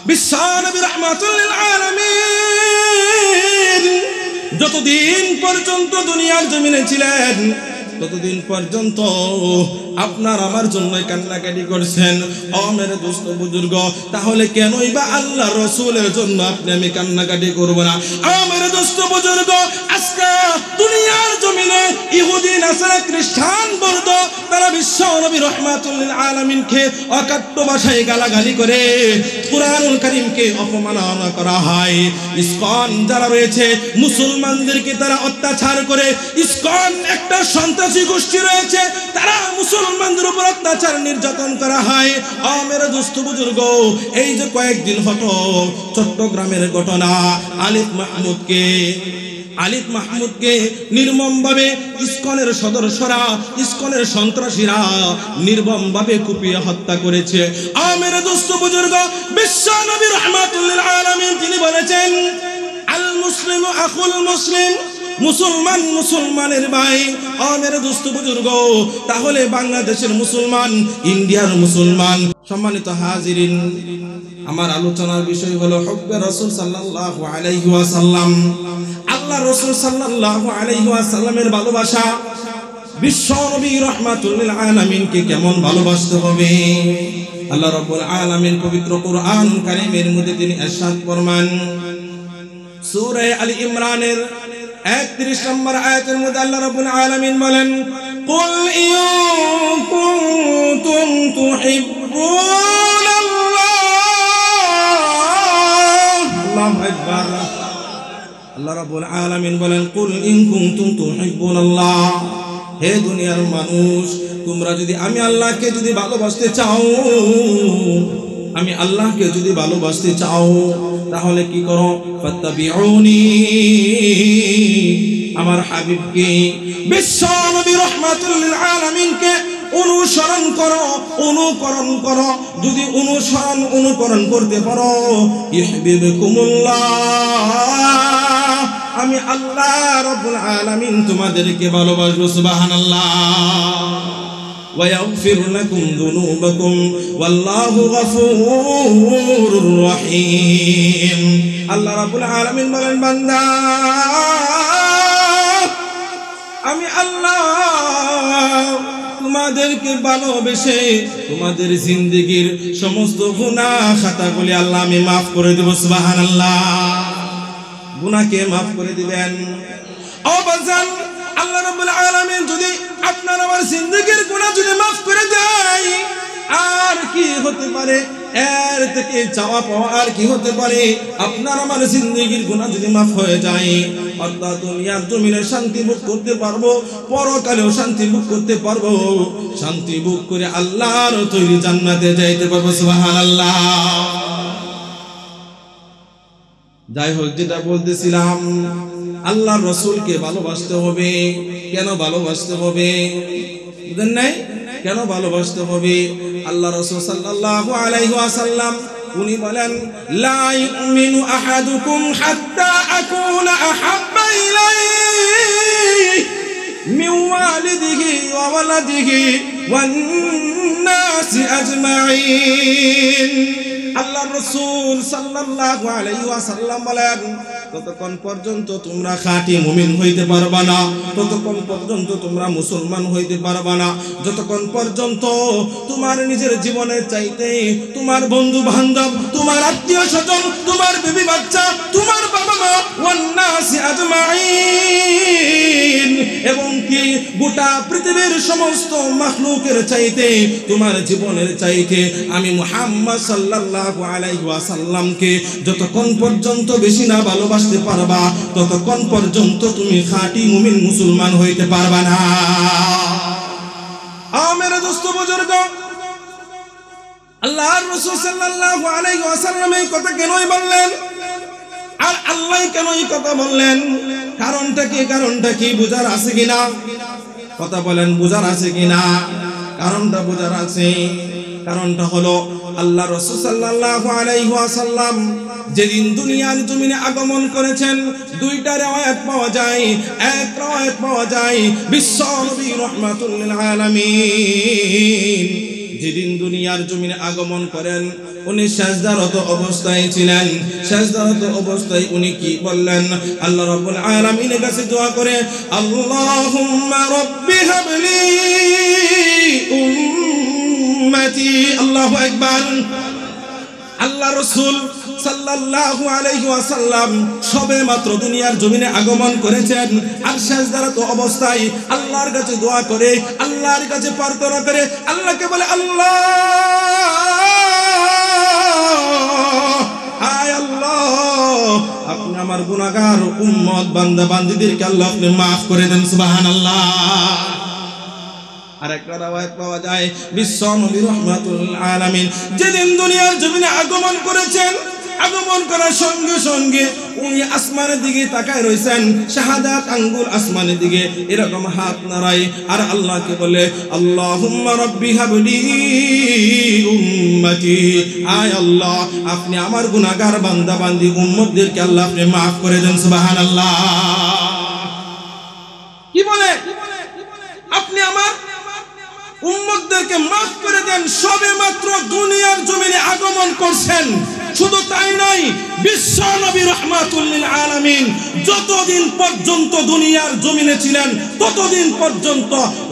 বিশ্বনবী রাহমাতুল লিল আলামিন যতদিন পর্যন্ত দুনিয়ার জমিনে ছিলেন ততদিন পর্যন্ত আপনার আমার জন্য কান্নাকাটি করছেন। ও মেরে দোস্ত বুজুর্গ, তাহলে কেনই বা আল্লাহ রাসূলের জন্য আপনি আমি কান্নাকাটি করব না? ও মেরে দোস্ত বুজুর্গ, আজকে দুনিয়ার জমিনে ইহুদি নাসারা খ্রিস্টান বর্গ তারা বিশ্ব নবী রাহমাতুল লিল আলামিনকে অকাট্য ভাষায় গালাগালি করে, কুরআনুল কারীমকে অপমাননা করা হয়। ইসকন যারা রয়েছে মুসলমানদেরকে তারা অত্যাচার করে। ইসকন একটা সন্ত্রাসী গোষ্ঠী রয়েছে, তারা মুসলমানদের উপর অত্যাচার নির্যাতন করা হয়। ও মেরে দোস্ত বুজুর্গ, এই যে কয়েকদিন হতো চট্টগ্রামের ঘটনা, আলিফ মাহমুদকে নির্মমভাবে ইসকনের সদস্যরা, ইসকনের সন্ত্রাসীরা নির্মমভাবে কুপিয়ে হত্যা করেছে। ও মেরে দোস্ত বুজুর্গ, বিশ্ব নবী রাহমাতুল লিল আলামিন তিনি বলেছেন, আল মুসলিমু আখুল মুসলিম, মুসলমান মুসলমানের ভাই। ও মেরে দোস্ত বুজুর্গ, তাহলে বাংলাদেশের মুসলমান, ইন্ডিয়ার মুসলমান। সম্মানিত হাজিরিন, আমার আলোচনার বিষয় হলো হুব্বে রাসূল সাল্লাল্লাহু আলাইহি ওয়াসাল্লাম। আল্লাহ রাসূল সাল্লাল্লাহু আলাইহি ওয়াসাল্লামের ভালোবাসা, বিশ্ব নবী রাহমাতুল লিল আলামিনকে কেমন ভালোবাসতে হবে? আল্লাহ রাব্বুল আলামিন পবিত্র কুরআন কারীমের মধ্যে তিনি ইরশাদ ফরমান, সূরা আলী ইমরানের 31 নম্বর আয়াতের মধ্যে আল্লাহ রাব্বুল আলামিন বলেন, কুল ইন কুনতুম তুহিব্বুনাল্লাহ। আল্লাহু আকবার। আল্লাহ রাব্বুল আলামিন বলেন, কুল ইন কুনতুম তুহিব্বুনাল্লাহ। হে দুনিয়ার মানুষ, তোমরা যদি আমি আল্লাহকে যদি ভালোবাসতে চাও, আমি আল্লাহকে যদি ভালোবাসতে চাও, তাহলে কি করো? ফাত্তাবিউনি, আমার হাবিবকে বিশ্ব নবী রাহমাতুল লিল আলামিনকে অনুসরণ করো, অনুকরণ করো। যদি অনুকরণ করতে পারো, ইহবিবকুমুল্লাহ, আমি আল্লাহ রাব্বুল আলামিন তোমাদেরকে ভালোবাসবো। সুবহানাল্লাহ। ويغفر لكم ذنوبكم والله غفور رحيم। আল্লাহ রাব্বুল আলামিন বলেন, বান্দা আমি আল্লাহ তোমাদেরকে ভালোবেসে তোমাদের জিন্দেগীর সমস্ত গুনাহ খাতাগুলি আল্লাহ আমি maaf করে দেব। সুবহানাল্লাহ। গুনাহকে maaf করে দিবেন। ও বাজান, আল্লাহ রাব্বুল আলামিন যদি আপনার আমার জিন্দেগীর গুনাহ যদি maaf করে দেয়, আর কি হতে পারে? এর থেকে চাওয়া পাওয়া আর কি হতে পারে? আপনার আমার জিন্দেগীর গুনাহ যদি maaf হয়ে যায়, অর্থাৎ দুনিয়ার জমিনে শান্তি ভোগ করতে পারবো, পরকালেও শান্তি ভোগ করতে পারবো। শান্তি ভোগ করে আল্লাহর তৈরি জান্নাতে যাইতে পারবো। সুবহানাল্লাহ। যাই হোক, যেটা বলতেছিলাম, আল্লাহর রাসূলকে ভালোবাসতে হবে। কেন ভালোবাসতে হবে? বুঝেন নাই? কেন ভালোবাসতে হবে? আল্লাহ রাসূল সাল্লাল্লাহু আলাইহি ওয়াসাল্লাম উনি বলেন, লা ইউমিনু আহাদুকুম হাত্তা আকুনা আহাব্বা ইলাইহি মিন ওয়ালিদিহি ওয়া ওয়ালাদিহি ওয়ান নাসি আজমাইন। আল্লাহ রাসূল সাল্লাল্লাহু আলাইহি ওয়াসাল্লাম বলেন, ততক্ষণ পর্যন্ত তোমরা খাঁটি মুমিন হইতে পারবা না, ততক্ষণ পর্যন্ত তোমরা মুসলমান হইতে পারবা না, যতক্ষণ পর্যন্ত তোমার নিজের জীবনের চাইতে তোমার বন্ধু বান্ধব, তোমার আত্মীয় স্বজন, তোমার বিবি বাচ্চা, তোমার বাবা মা, ওয়ান নাসি আজমাইন, এবং কি গোটা পৃথিবীর সমস্ত মাখলুকের চাইতে, তোমার জীবনের চাইতে আমি মুহাম্মদ সাল্লাল্লাহু আলাইহি ওয়াসাল্লামকে যতক্ষণ পর্যন্ত বেশি না ভালোবাসতে পারবা, ততক্ষণ পর্যন্ত তুমি খাঁটি মুমিন মুসলমান হইতে পারবা না। আমার দোস্ত বুজুর্গ, আল্লাহর রাসূল সাল্লাল্লাহু আলাইহি ওয়াসাল্লাম এই কথা কেনই বললেন? আর আল্লাহ কেন এই কথা বললেন? কারণটা কি বুঝার আছে কিনা? কথা বলেন, বুঝার আছে কিনা? কারণটা বুঝার আছে। কারণটা হলো, আল্লাহ রাসূল সাল্লাল্লাহু আলাইহি ওয়াসাল্লাম যেদিন দুনিয়ার জমিনে আগমন করেছেন, দুইটা riwayat পাওয়া যায়। এক riwayat পাওয়া যায় বিশ্ব নবী রাহমাতুল লিল আলামিন যেদিন দুনিয়ার জমিনে আগমন করেন উনি সাজদারত অবস্থায় ছিলেন। সাজদারত অবস্থায় উনি কি বললেন? আল্লাহ রাব্বুল আলামিনের কাছে দোয়া করে, আল্লাহুম্মা রাব্বি হাবলি উম্মতি। আল্লাহু আকবার। আল্লাহ রাসূল সাল্লাল্লাহু আলাইহি ওয়াসাল্লাম সবে মাত্র দুনিয়ার জমিনে আগমন করেছেন, আর সাজদারত অবস্থায় আল্লাহর কাছে দোয়া করে, আল্লাহর কাছে প্রার্থনা করে, আল্লাহকে বলে, আল্লাহ, আয় আল্লাহ, আপনি আমার গুনাহগার উম্মত বান্দা বান্দীদেরকে আল্লাহ আপনি মাফ করে দেন। সুবহানাল্লাহ। আরেকটা রওয়ায়াত পাওয়া যায়, বিশ্বনবী রাহমাতুল আলামিন যেদিন দুনিয়ার জমিনে আগমন করেছেন, আগমন করার সঙ্গে সঙ্গে উনি আসমানের দিকে তাকায় রয়েছেন, শাহাদাত আঙ্গুল আসমানের দিকে এরকম হাত নাড়ায় আর আল্লাহকে বলে, আল্লাহুম্মা রাব্বি হাবলি উম্মতি। আয় আল্লাহ, আপনি আমার গুনাহগার বান্দা বান্দী উম্মতদেরকে আল্লাহ আপনি মাফ করে দেন। সুবহানাল্লাহ। কি বলে? আপনি আমার উম্মতদেরকে মাফ করে দেন। সবে মাত্র দুনিয়ার জমিনে আগমন করছেন। শুধু তাই নয়, বিশ্ব নবী রাহমাতুল লিল আলামিন যতদিন পর্যন্ত দুনিয়ার জমিনে ছিলেন ততদিন পর্যন্ত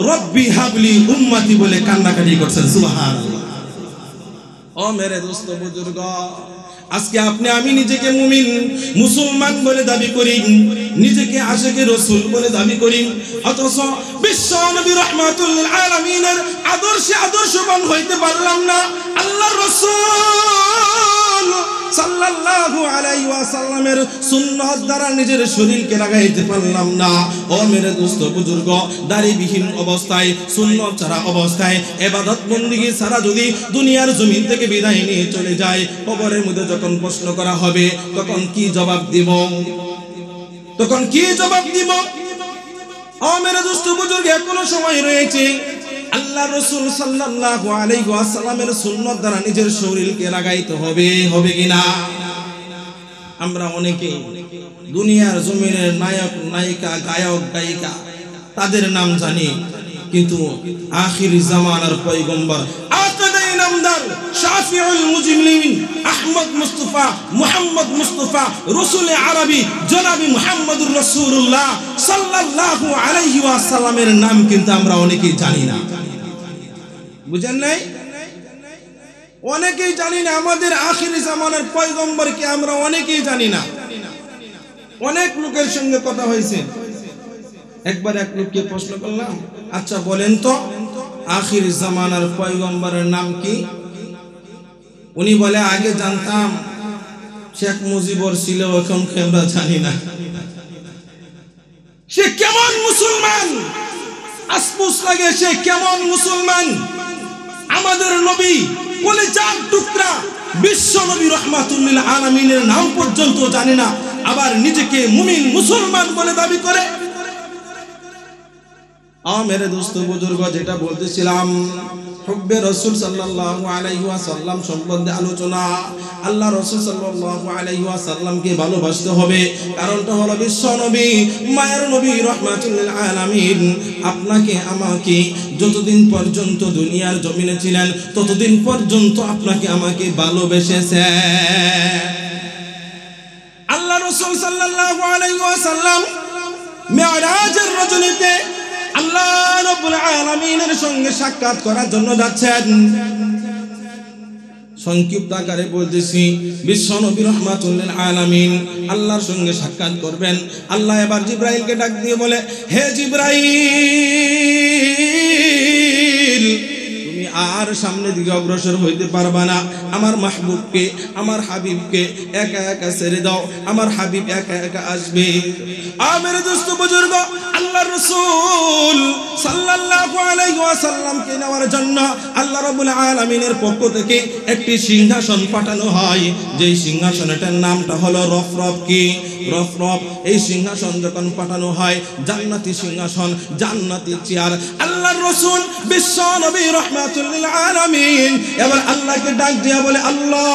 রব্বি হাবলি উম্মতি বলে কান্নাকাটি করছেন। সুবহানাল্লাহ। ও মেরে দোস্ত বুজুর্গ, আজকে আপনি আমি নিজেকে মুমিন মুসলমান বলে দাবি করি, নিজেকে আশিকে রাসূল বলে দাবি করি, অথচ বিশ্ব নবী রাহমাতুল লিল আলামিনের আদর্শে আদর্শবান হইতে পারলাম না। আল্লাহর রাসূল সাল্লাল্লাহু আলাইহি ওয়াসাল্লামের সুন্নাত দ্বারা নিজের শরীরকে লাগাইতে পারলাম না। ও মেরে দোস্ত বুজুর্গ, দাড়িবিহীন অবস্থায়, সুন্নাত ছাড়া অবস্থায়, ইবাদত বندگی ছাড়া যদি দুনিয়ার জমিন থেকে বিদায় নিয়ে চলে যায়, কবরের মধ্যে যখন প্রশ্ন করা হবে তখন কি জবাব দিব? তখন কি জবাব দিব? ও মেরে দোস্ত বুজুর্গ, এখনো সময় রয়েছে। আল্লাহ রাসূল সাল্লাল্লাহু আলাইহি ওয়াসাল্লামের সুন্নাত দ্বারা নিজের শরীরকে লাগাইতে হবে, হবে কিনা? আমরা অনেকে দুনিয়ার জমিনের নায়ক নায়িকা গায়ক গায়িকা তাদের নাম জানি, কিন্তু আখির জামানার পয়গম্বর আকিদায়ে নামদার শাফিউল মুজলিমিন আহমদ মুস্তাফা মুহাম্মদ মুস্তাফা রাসূল আরবি জনাবি মুহাম্মদুর রাসূলুল্লাহ সাল্লাল্লাহু আলাইহি ওয়াসাল্লামের নাম কিন্তু আমরা অনেকেই জানি না। বুঝেন নাই? অনেকেই জানি না আমাদের আখির জামানার পয়গম্বরকে আমরা অনেকেই জানি না। অনেক লোকের সঙ্গে কথা হয়েছে। একবার এক লোককে প্রশ্ন করলাম, আচ্ছা বলেন তো আখির জামানার পয়গম্বরের নাম কি? উনি বলে, আগে জানতাম শেখ মুজিবর ছিল, এখন আমরা জানি না। সে কেমন মুসলমান? আফসোস লাগে, সে কেমন মুসলমান? আমাদের নবী কলিজার টুকরা বিশ্ব নবী রাহমাতুল লিল আলামিনের নাম পর্যন্ত জানে না, আবার নিজেকে মুমিন মুসলমান বলে দাবি করে। মেরে দোস্ত বুজুর্গ, যেটা বলতেছিলাম, হুব্বে রাসূল সাল্লাল্লাহু আলাইহি ওয়াসাল্লাম সম্বন্ধে আলোচনা। আল্লাহ রাসূল সাল্লাল্লাহু আলাইহি ওয়াসাল্লামকে ভালোবাসতে হবে। কারণটা হলো বিশ্ব নবী মায়ের নবী রাহমাতুল লিল আলামিন আপনাকে আমাকে যতদিন পর্যন্ত দুনিয়ার জমিনে ছিলেন ততদিন পর্যন্ত আপনাকে আমাকে ভালোবেসেছে। আল্লাহ রাসূল সাল্লাল্লাহু আলাইহি ওয়াসাল্লাম মিরাজের রজনীতে আল্লাহ রাব্বুল আলামিনের সঙ্গে সাক্ষাৎ করার জন্য যাচ্ছেন। সংক্ষিপ্ত আকারে বলতেছি, বিশ্ব নবী রাহমাতুল লিল আলামিন আল্লাহর সঙ্গে সাক্ষাৎ করবেন। আল্লাহ এবার জিবরাইলকে ডাক দিয়ে বলে, হে জিবরাইল, তুমি আর সামনের দিকে অগ্রসর হইতে পারবা না। আমার মাহবুবকে, আমার হাবিবকে একা একা ছেড়ে দাও, আমার হাবিব একা একা আসবে। আমার দোস্ত বুজুর্গ, আল্লাহর রাসূল সাল্লাল্লাহু আলাইহি ওয়াসাল্লামকে নেওয়ার জন্য আল্লাহ রাব্বুল আলামিনের পক্ষ থেকে একটি সিংহাসন পাঠানো হয়, যেই সিংহাসনটার নামটা হলো রফরফ। কি? রফরফ। এই সিংহাসন যখন পাঠানো হয়, জান্নাতি সিংহাসন, জান্নাতি চেয়ার, আল্লাহর রাসূল বিশ্ব নবী রাহমাতুল লিল আলামিন এবার আল্লাহকে ডাক দিয়া বলে, আল্লাহ,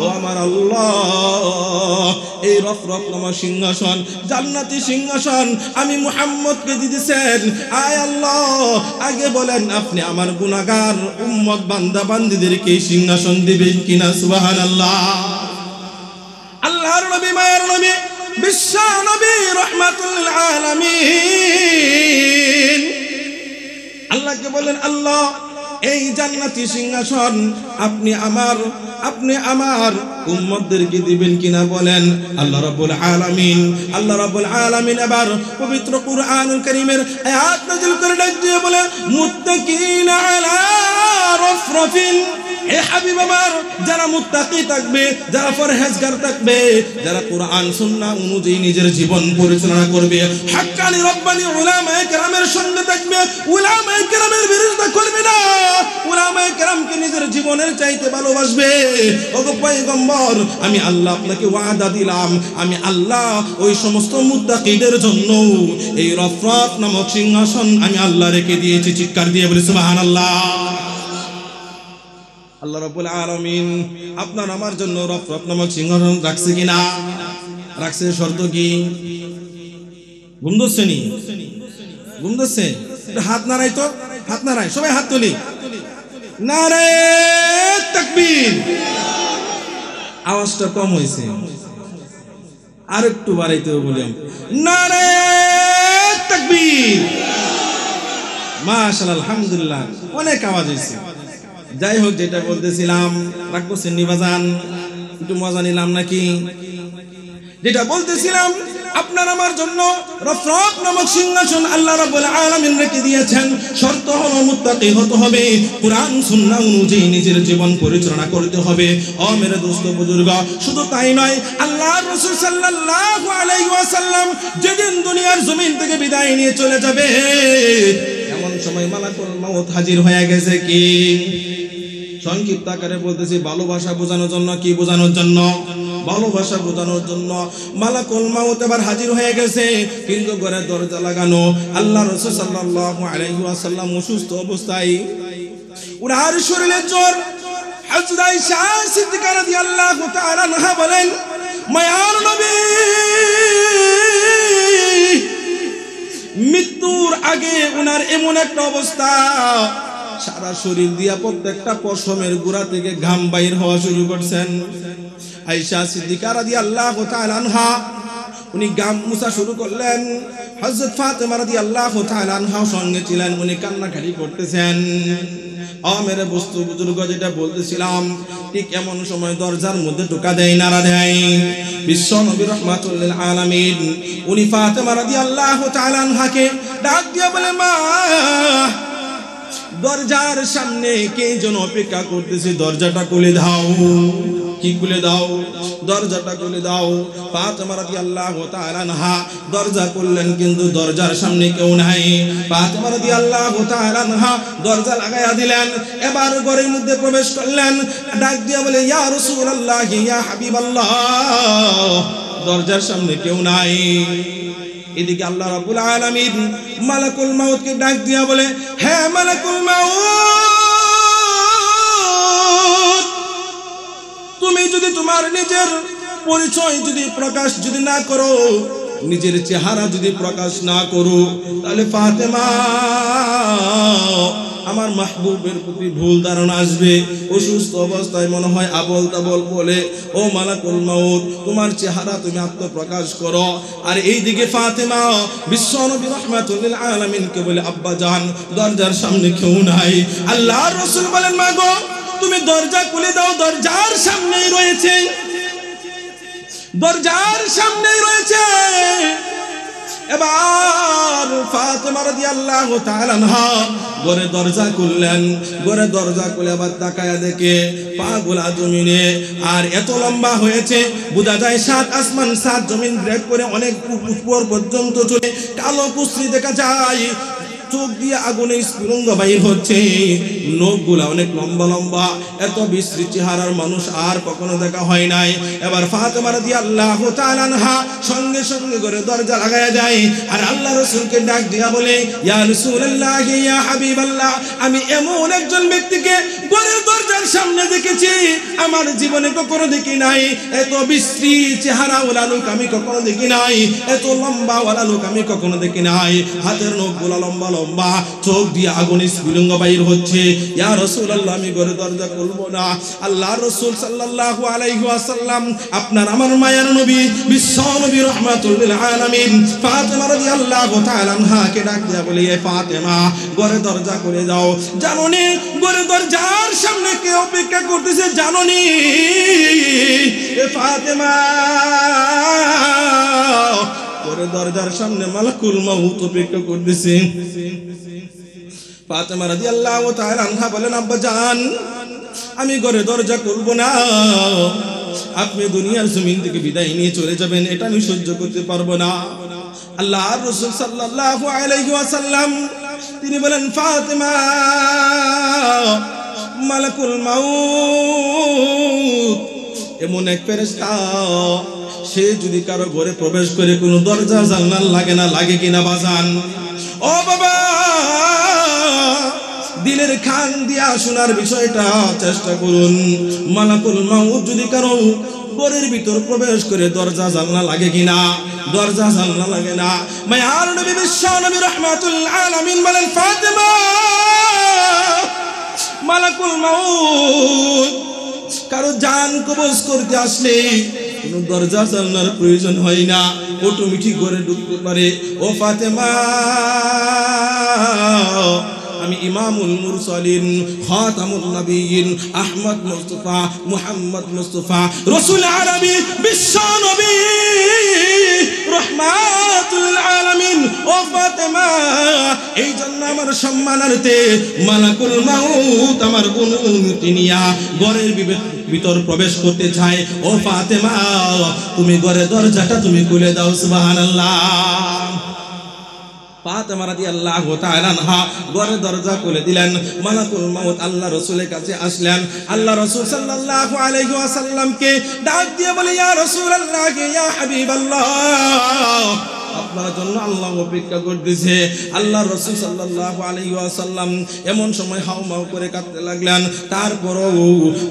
ও আমার আল্লাহ, এই রফরফ নামক সিংহাসন, জান্নাতি সিংহাসন আমি মুহাম্মদকে দিয়েছেন। আয় আল্লাহ, আগে বলেন আপনি আমার গুনাহগার উম্মত বান্দা বান্দীদেরকে সিংহাসন দিবেন কিনা? সুবহানাল্লাহ। আল্লাহর নবী, মায়ের নবী, বিশ্ব নবী, রাহমাতুল লিল আলামিন আল্লাহকে বলেন, আল্লাহ এই জান্নাতি সিংহাসন আপনি আমার উম্মতদেরকে দিবেন কিনা বলেন। আল্লাহ রাব্বুল আলামিন এবার পবিত্র কুরআনুল কারীমের আয়াত নাযিল করে ডাক দিয়ে বলে, মুত্তাকিনা আলা রাফরাফিন, হে হাবিব আমার, যারা মুত্তাকি থাকবে, যারা পরহেজগার থাকবে, যারা কোরআন সুন্নাহ অনুযায়ী নিজের জীবন পরিচালনা করবে, হাক্কানি রব্বানি উলামায়ে কেরামের সঙ্গে থাকবে, উলামায়ে কেরামের বিরোধিতা করবে না, উলামায়ে কেরামকে নিজের জীবনের চাইতে ভালোবাসবে। ওগো পয়গম্বর, আমি আল্লাহ আপনাকে ওয়াদা দিলাম, আমি আল্লাহ ওই সমস্ত মুত্তাকিদের জন্য এই রফরফ নামক সিংহাসন আমি আল্লাহ রেখে দিয়েছি। চিৎকার দিয়ে বলি সুবহানাল্লাহ। আল্লাহ রাব্বুল আলামিন আপনার আমার জন্য রফরফ নামক সিংহাসন রাখছে কিনা? রাখছে। শর্ত কি? ঘুম ধরছে নি? ঘুম ধরছে? হাত নাড়াই তো, হাত নাড়াই, সবাই হাত তুলি। নারে তাকবীর। আওয়াজটা কম হয়েছে, আর একটু বাড়াইতে বলি। নারে তাকবীর। মাশাআল্লাহ, আলহামদুলিল্লাহ, অনেক আওয়াজ হয়েছে। যাই হোক, যেটা বলতেছিলাম, রাগ করছেন নিবাজান, একটু মজা নিলাম নাকি? যেটা বলতেছিলাম, আপনার আমার জন্য রফরফ নামক সিংহাসন আল্লাহ রাব্বুল আলামিন রেখে দিয়েছেন। শর্ত হলো মুত্তাকি হতে হবে, কুরআন সুন্নাহ অনুযায়ী নিজের জীবন পরিচালনা করতে হবে। ও মেরে দোস্ত বুজুর্গ, শুধু তাই নয়, আল্লাহর রাসূল সাল্লাল্লাহু আলাইহি ওয়াসাল্লাম যেদিন দুনিয়ার জমিন থেকে বিদায় নিয়ে চলে যাবে, এমন সময় মালাকুল মউত হাজির হয়ে গেছে। কি সংক্ষিপ্ত আকারে বলতেছি, ভালোবাসা বোঝানোর জন্য। কি বোঝানোর জন্য? ভালোবাসা বোঝানোর জন্য মালাকুল মউত এবার হাজির হয়ে গেছে, কিন্তু ঘরে দরজা লাগানো। আল্লাহ রাসূল সাল্লাল্লাহু আলাইহি ওয়াসাল্লাম অসুস্থ অবস্থায়, উনার শরীরে জ্বর। হযরত আয়েশা সিদ্দিকা রাদিয়াল্লাহু তাআলা আনহা বলেন, মায়ার নবী মৃত্যুর আগে উনার এমন একটা অবস্থা, সারা শরীর দিয়া প্রত্যেকটা পশমের গোড়া থেকে ঘাম বাইর হওয়া শুরু করছেন। আয়েশা সিদ্দিকা রাদিয়াল্লাহু তাআলা আনহা উনি ঘাম মুছা শুরু করলেন। হযরত ফাতেমা রাদিয়াল্লাহু তাআলা আনহা সঙ্গে ছিলেন, উনি কান্নাকাটি করতেছেন। মেরে বস্তু বুজুর্গ, যেটা বলতেছিলাম, ঠিক এমন সময় দরজার মধ্যে ঢোকা দেয়, নাড়া দেয় বিশ্ব নবী রাহমাতুল লিল আলামিন। উনি ফাতেমা রাদিয়াল্লাহু তাআলা আনহাকে ডাক দিয়ে বলে, মা, দরজার সামনে কে যেন অপেক্ষা করতেছে, দরজাটা খুলে দাও। কি খুলে দাও? দরজাটা খুলে দাও। ফাতেমা রাদিয়াল্লাহু তাআলা আনহা দরজা খুললেন, কিন্তু দরজার সামনে কেউ নাই। ফাতেমা রাদিয়াল্লাহু তাআলা আনহা দরজা লাগায়া দিলেন, এবার ঘরের মধ্যে প্রবেশ করলেন। ডাক দিয়ে বলে, ইয়া রাসূলুল্লাহ, ইয়া হাবিবাল্লাহ, দরজার সামনে কেউ নাই। এদিকে আল্লাহ রাব্বুল আলামিন মালাকুল মউতকে ডাক দিয়া বলে, হে মালাকুল মউত, তুমি যদি তোমার নিজের পরিচয় যদি প্রকাশ যদি না করো, নিজের চেহারা যদি প্রকাশ না করো, তাহলে ফাতেমা আমার মাহবুবের প্রতি ভুল ধারণা আসবে। অসুস্থ অবস্থায় মনে হয় আবল তাবল বলে, ও মালাকুল মউত, তোমার চেহারা তুমি আত্মপ্রকাশ করো। আর এইদিকে ফাতেমা বিশ্ব নবী রাহমাতুল লিল আলামিনকে বলে, আব্বা জান, দরজার সামনে কেউ নাই। আল্লাহর রাসূল বলেন, মা গো, তুমি দরজা খুলে দাও, দরজার সামনেই রয়েছে, দরজার সামনেই রয়েছে। এবার ফাতেমা রাদিয়াল্লাহু তাআলা আনহা ঘরে দরজা খুললেন। ঘরে দরজা খুলে আবার তাকায়া দেখে পাগুলা জমিনে, আর এত লম্বা হয়েছে, বোঝা যায় 7 আসমান 7 জমিন ব্রেক করে অনেক উপর পর্যন্ত চলে। কালো কুচরি দেখা যায়, চোখ দিয়ে আগুনের স্ফুলিঙ্গ বাইর হচ্ছে, নখগুলা অনেক লম্বা লম্বা। এত বিশ্রী চেহারার মানুষ আর কখনো দেখা হয় নাই। এবার ফাতেমা রাদিয়াল্লাহু তাআলা আনহা সঙ্গে সঙ্গে করে দরজা লাগায়া যায়, আর আল্লাহ রাসূলকে ডাক দিয়া বলে, ইয়া রাসূলুল্লাহ, ইয়া হাবিবাল্লাহ, আমি এমন একজন ব্যক্তিকে ঘরের দরজার সামনে সামনে দেখেছি, আমার জীবনে কখনো দেখি নাই এত বিশ্রী চেহারাওয়ালা লোক আমি কখনো দেখি নাই, এত লম্বাওয়ালা লোক আমি কখনো দেখি নাই। হাতের নখগুলো লম্বা লম্বা, চোখ দিয়ে আগুন স্ফুলিঙ্গ বাইর হচ্ছে। ইয়া রাসূলুল্লাহ, আমি ঘরে দরজা খুলবো না। আল্লাহর রাসূল সাল্লাল্লাহু আলাইহি ওয়াসাল্লাম, আপনার আমার মায়ের নবী, বিশ্ব নবী রাহমাতুল লিল আলামিন ফাতেমা রাদিয়াল্লাহু তাআলা আনহাকে ডাক দিয়া বলে, এ ফাতেমা, ঘরে দরজা খুলে দাও। জানোনি ঘরে দরজার সামনে কে অপেক্ষা করতেছে? জানোনি এ ফাতেমা, ঘরে দরজার সামনে মালাকুল মউত অপেক্ষা করতেছে। ফাতেমা রাদিয়াল্লাহু তাআলা আনহা বলেন, আব্বা জান, আমি ঘরে দরজা খুলবো না। আপনি দুনিয়ার জমিন থেকে বিদায় নিয়ে চলে যাবেন, এটা আমি সহ্য করতে পারবো না। আল্লাহর রাসূল সাল্লাল্লাহু আলাইহি ওয়াসাল্লাম তিনি বলেন, ফাতেমা, মালাকুল মাউত এমন এক ফেরেশতা, সে যদি কারো ঘরে প্রবেশ করে কোনো দরজা জানালা লাগে না, লাগে কিনা বাজান? ও বাবা, দিলের কান দিয়া শোনার বিষয়টা চেষ্টা করুন। মালাকুল মাউত যদি কারো ঘরের ভিতর প্রবেশ করে দরজা জানলা লাগে কিনা? দরজা জানলা লাগে না। মায়ার নবী বিশ্ব নবী রাহমাতুল আলামিন বলেন, ফাতেমা, মালাকুল মাউত কারো জান কবজ করতে আসলে কোনো দরজা জানলার প্রয়োজন হয় না, অটোমেটিক ঘরে ঢুকতে পারে। ও ফাতেমা, আমি ইমামুল মুরসালিন, খাতামুন নবিয়্যিন, আহমদ মুস্তাফা, মুহাম্মদ মুস্তাফা, রাসূল আরবি, বিশ্ব নবী রাহমাতুল আলামিন। ও ফাতেমা, এই জন্য আমার সম্মানার্থে মালাকুল মাউত আমার অনুমতি নিয়া ঘরের ভিতর প্রবেশ করতে চায়। ও ফাতেমা, তুমি ঘরের দরজাটা তুমি খুলে দাও। সুবহানাল্লাহ। ফাতেমা রাদিয়াল্লাহু তাআলা আনহা ঘরের দরজা খুলে দিলেন। মালাকুল মাউত আল্লাহ রাসূলের কাছে আসলেন। আল্লাহ রাসূল সাল্লাল্লাহু আলাইহি ওয়াসাল্লামকে ডাক দিয়ে বলে, ইয়া রাসূলুল্লাহ, ইয়া হাবিবাল্লাহ, আপনার জন্য আল্লাহ অপেক্ষা করতেছে। আল্লাহ রাসূল সাল্লাল্লাহু আলাইহি ওয়াসাল্লাম এমন সময় হাউমাউ করে কাঁদতে লাগলেন। তারপরও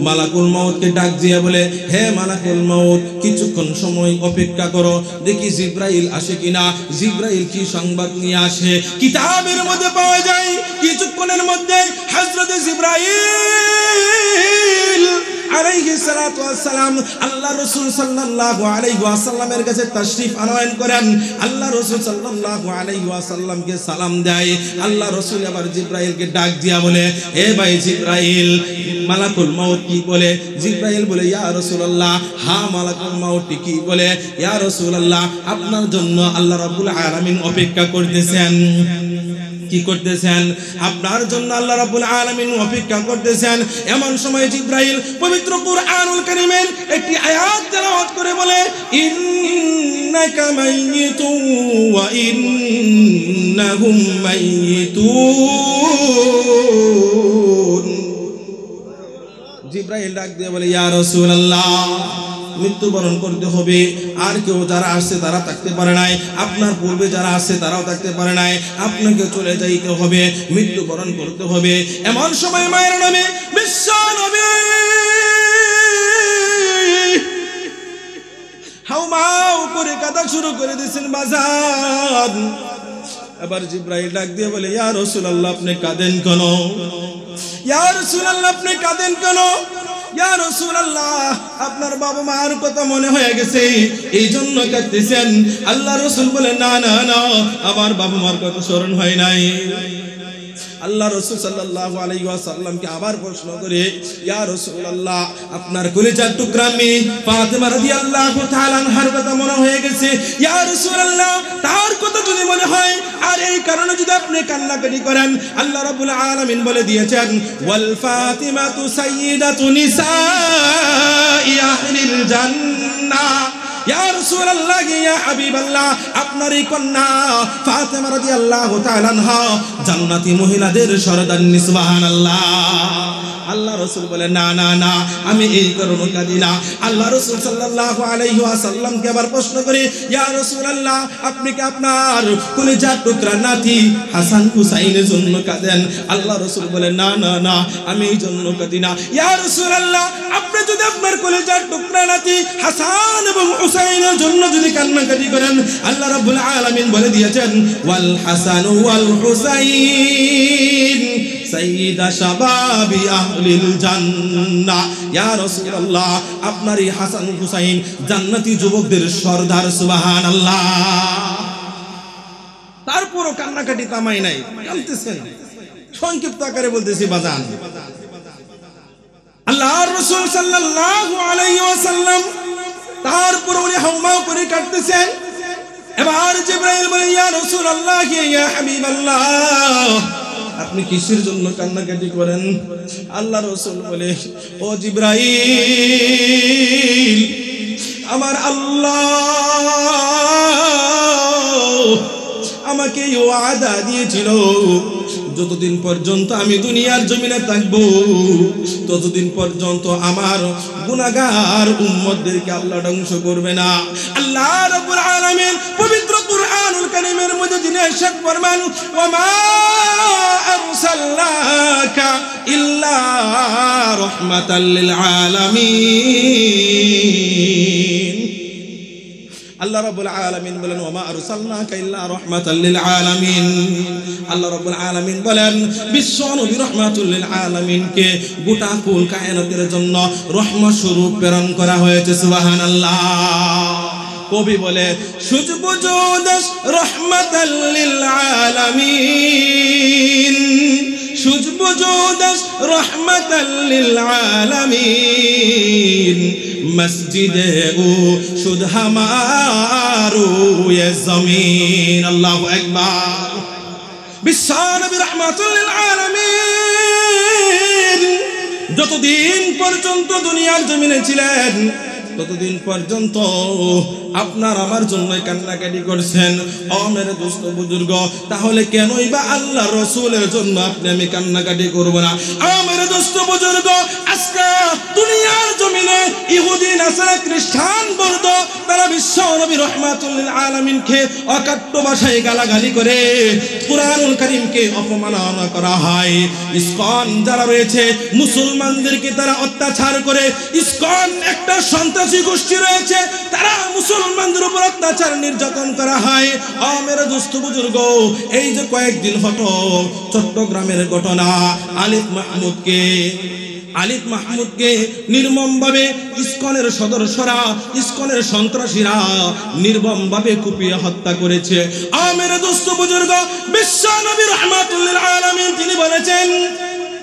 মালাকুল মাউতকে ডাক দিয়ে বলে, হে মালাকুল মাউত, কিছুক্ষণ সময় অপেক্ষা করো, দেখি জিবরাইল আসে কিনা। জিবরাইল কি সংবাদ নিয়ে আসে কিতাবের মধ্যে পাওয়া যায়। কিছুক্ষণের মধ্যে হযরত জিবরাইল আলাইহিস সালাতু ওয়াস সালাম আল্লাহ রাসূল সাল্লাল্লাহু আলাইহি ওয়াসাল্লামের কাছে তাশরীফ আনয়ন করেন। আল্লাহ রাসূল সাল্লাল্লাহু আলাইহি ওয়াসাল্লামকে সালাম দেয়। আল্লাহ রাসূল আবার জিবরাইলকে ডাক দিয়া বলে, হে ভাই জিবরাইল, মালাকুল মাউত কি বলে? জিবরাইল বলে, ইয়া রাসূলুল্লাহ, হ্যাঁ মালাকুল মাউত কি বলে? ইয়া রাসূলুল্লাহ, আপনার জন্য আল্লাহ রাব্বুল আলামিন অপেক্ষা করতেছেন। কি করতেছেন? আপনার জন্য আল্লাহ রাব্বুল আলামিন অপেক্ষা করতেছেন। এমন সময় জিবরাইল পবিত্র কুরআনুল কারীমের একটি আয়াত তেলাওয়াত করে বলে, ইন্নাকা মাইয়িতুন ওয়া ইন্নাহুম মাইয়িতুন। জিবরাইল ডাক দিয়ে বলে, ইয়া রাসূলুল্লাহ, মৃত্যুবরণ করতে হবে। আর কেউ যারা আসছে তারা থাকতে পারে নাই, আপনার পূর্বে যারা আসছে তারাও থাকতে পারে নাই, আপনাকে চলে যাইতে হবে, মৃত্যুবরণ করতে হবে। এমন সময় মায়ের নবী বিশ্ব নবী হাউমাউ করে কাঁদা শুরু করে দিয়েছেন বাজার। এবার জিবরাইল ডাক দিয়ে বলে, ইয়া রাসূলুল্লাহ, আপনি কাঁদেন কেন? ইয়া রাসূলুল্লাহ, আপনি কাঁদেন কেন? ইয়া রাসূলুল্লাহ, আপনার বাবা মার কথা মনে হয়ে গেছে, এই জন্য কাঁদতেছেন। আল্লাহ রাসূল বলে, না না না, আমার বাবা মার কথা স্মরণ হয় নাই। আল্লাহ রাসূল সাল্লাল্লাহু আলাইহি ওয়াসাল্লামকে আবার প্রশ্ন করে, ইয়া রাসূলুল্লাহ, আপনার কলিজার টুকরা মেয়ে ফাতেমা রাদিয়াল্লাহু তাআলা আনহার কথা মনে হয়ে গেছে। ইয়া রাসূলুল্লাহ, তার কথা যদি মনে হয় আর এই কারণে যদি আপনি কান্নাকাটি করেন, আল্লাহ রাব্বুল আলামিন বলে দিয়েছেন, ওয়াল ফাতিমাতু সাইয়্যিদাতু নিসাই আহলিল জান্নাহ। ইয়া রাসূলুল্লাহ, ইয়া হাবিবাল্লাহ, আপনার এই কন্যা ফাতেমা রাদিয়াল্লাহু তাআলা আনহা জান্নাতি মহিলাদের সরদারনি। সুবহানাল্লাহ। আল্লাহ রাসূল বলে না না না, আমি এই কারণে কাঁদি না। আল্লাহ রাসূল সাল্লাল্লাহু আলাইহি ওয়াসাল্লামকে আবার প্রশ্ন করে, ইয়া রাসূলুল্লাহ, আপনি কি আপনার কলিজার টুকরা নাতি হাসান হুসাইনের জন্য কাঁদেন? আল্লাহ রাসূল বলে না না না, আমি এই জন্য কাঁদি না। ইয়া রাসূলুল্লাহ, আপনি যদি আপনার কলিজার টুকরা নাতি হাসান এবং হুসাইনের জন্য যদি কান্নাকাটি করেন, আল্লাহ রাব্বুল আলামিন বলে দিয়েছেন, ওয়াল হাসান ওয়াল হুসাইন সাইয়্যিদা শাবাবি আহলিল জান্নাহ। ইয়া রাসূলুল্লাহ, আপনার এই হাসান হুসাইন জান্নাতি যুবকদের সরদার। সুবহানাল্লাহ। তারপরও কান্নাকাটি থামাই নাই, কাঁদতেছেন। সংক্ষিপ্ত আকারে বলতেছি বাজান, আল্লাহর রাসূল সাল্লাল্লাহু আলাইহি ওয়াসাল্লাম তারপর উনি হাউমাউ করে কাঁদতেছেন। এবার জিবরাইল বলে, ইয়া রাসূলুল্লাহ, ইয়া হাবিবাল্লাহ, আপনি কিসের জন্য কান্নাকাটি করেন? আল্লাহ রাসূল বলে, ও জিবরাইল, আমার আল্লাহ আমাকে ওয়াদা দিয়েছিল, যতদিন পর্যন্ত আমি দুনিয়ার জমিনে থাকবো ততদিন পর্যন্ত আমার গুনাহগার উম্মতদেরকে আল্লাহ ধ্বংস করবে না। আল্লাহ রাব্বুল আলামিন পবিত্র কুরআনুল কারীমের মধ্যে যিনি ইরশাদ ফরমান, ওয়া মা আরসালনাকা ইল্লা রাহমাতাল লিল আলামিন। আল্লাহ রাব্বুল আলামিন বলেন, ওয়া মা আরসালনাকা ইল্লা রাহমাতাল লিল আলামিন। আল্লাহ রাব্বুল আলামিন বলেন, বিশ্ব নবী রাহমাতুল লিল আলামিনকে গোটা কুল কায়নাতের জন্য রহমত স্বরূপ প্রেরণ করা হয়েছে। সুবহানাল্লাহ। কবি বলে, সুজ বুজুদাস রহমাতাল লিল আলামিন, সুজ বুজুদাস রহমাতাল লিল আলামিন, মসজিদে ও শুদ হামারু ইয়ে জমিন। আল্লাহু আকবার। বিশ্ব নবী রাহমাতুল লিল আলামিন যতদিন পর্যন্ত দুনিয়ার জমিনে ছিলেন ততদিন পর্যন্ত আপনার আমার জন্য কান্নাকাটি করছেন। ও মেরে দোস্ত বুজুর্গ, তাহলে কেনই বা আল্লাহ রাসূলের জন্য আপনি আমি কান্নাকাটি করব না? ও মেরে দোস্ত বুজুর্গ, আজকে দুনিয়ার জমিনে ইহুদি নাসারা খ্রিস্টান বর্দ তারা বিশ্ব নবী রাহমাতুল লিল আলামিনকে অকাট্য ভাষায় গালাগালি করে, কুরআনুল কারীমকে অপমাননা করা হয়। ইসকন যারা রয়েছে মুসলমানদেরকে তারা অত্যাচার করে। ইসকন একটা সন্ত্রাসী গোষ্ঠী রয়েছে, তারা মুসলমানদের উপর অত্যাচার নির্যাতন করা হয়। ও মেরে দোস্ত বুজুর্গ, এই যে কয়েকদিন হলো চট্টগ্রামের ঘটনা, আলিফ মাহমুদকে নির্মমভাবে ইসকনের সদস্যরা, ইসকনের সন্ত্রাসীরা নির্মমভাবে কুপিয়ে হত্যা করেছে। ও মেরে দোস্ত বুজুর্গ, বিশ্ব নবী রাহমাতুল লিল আলামিন তিনি বলেছেন,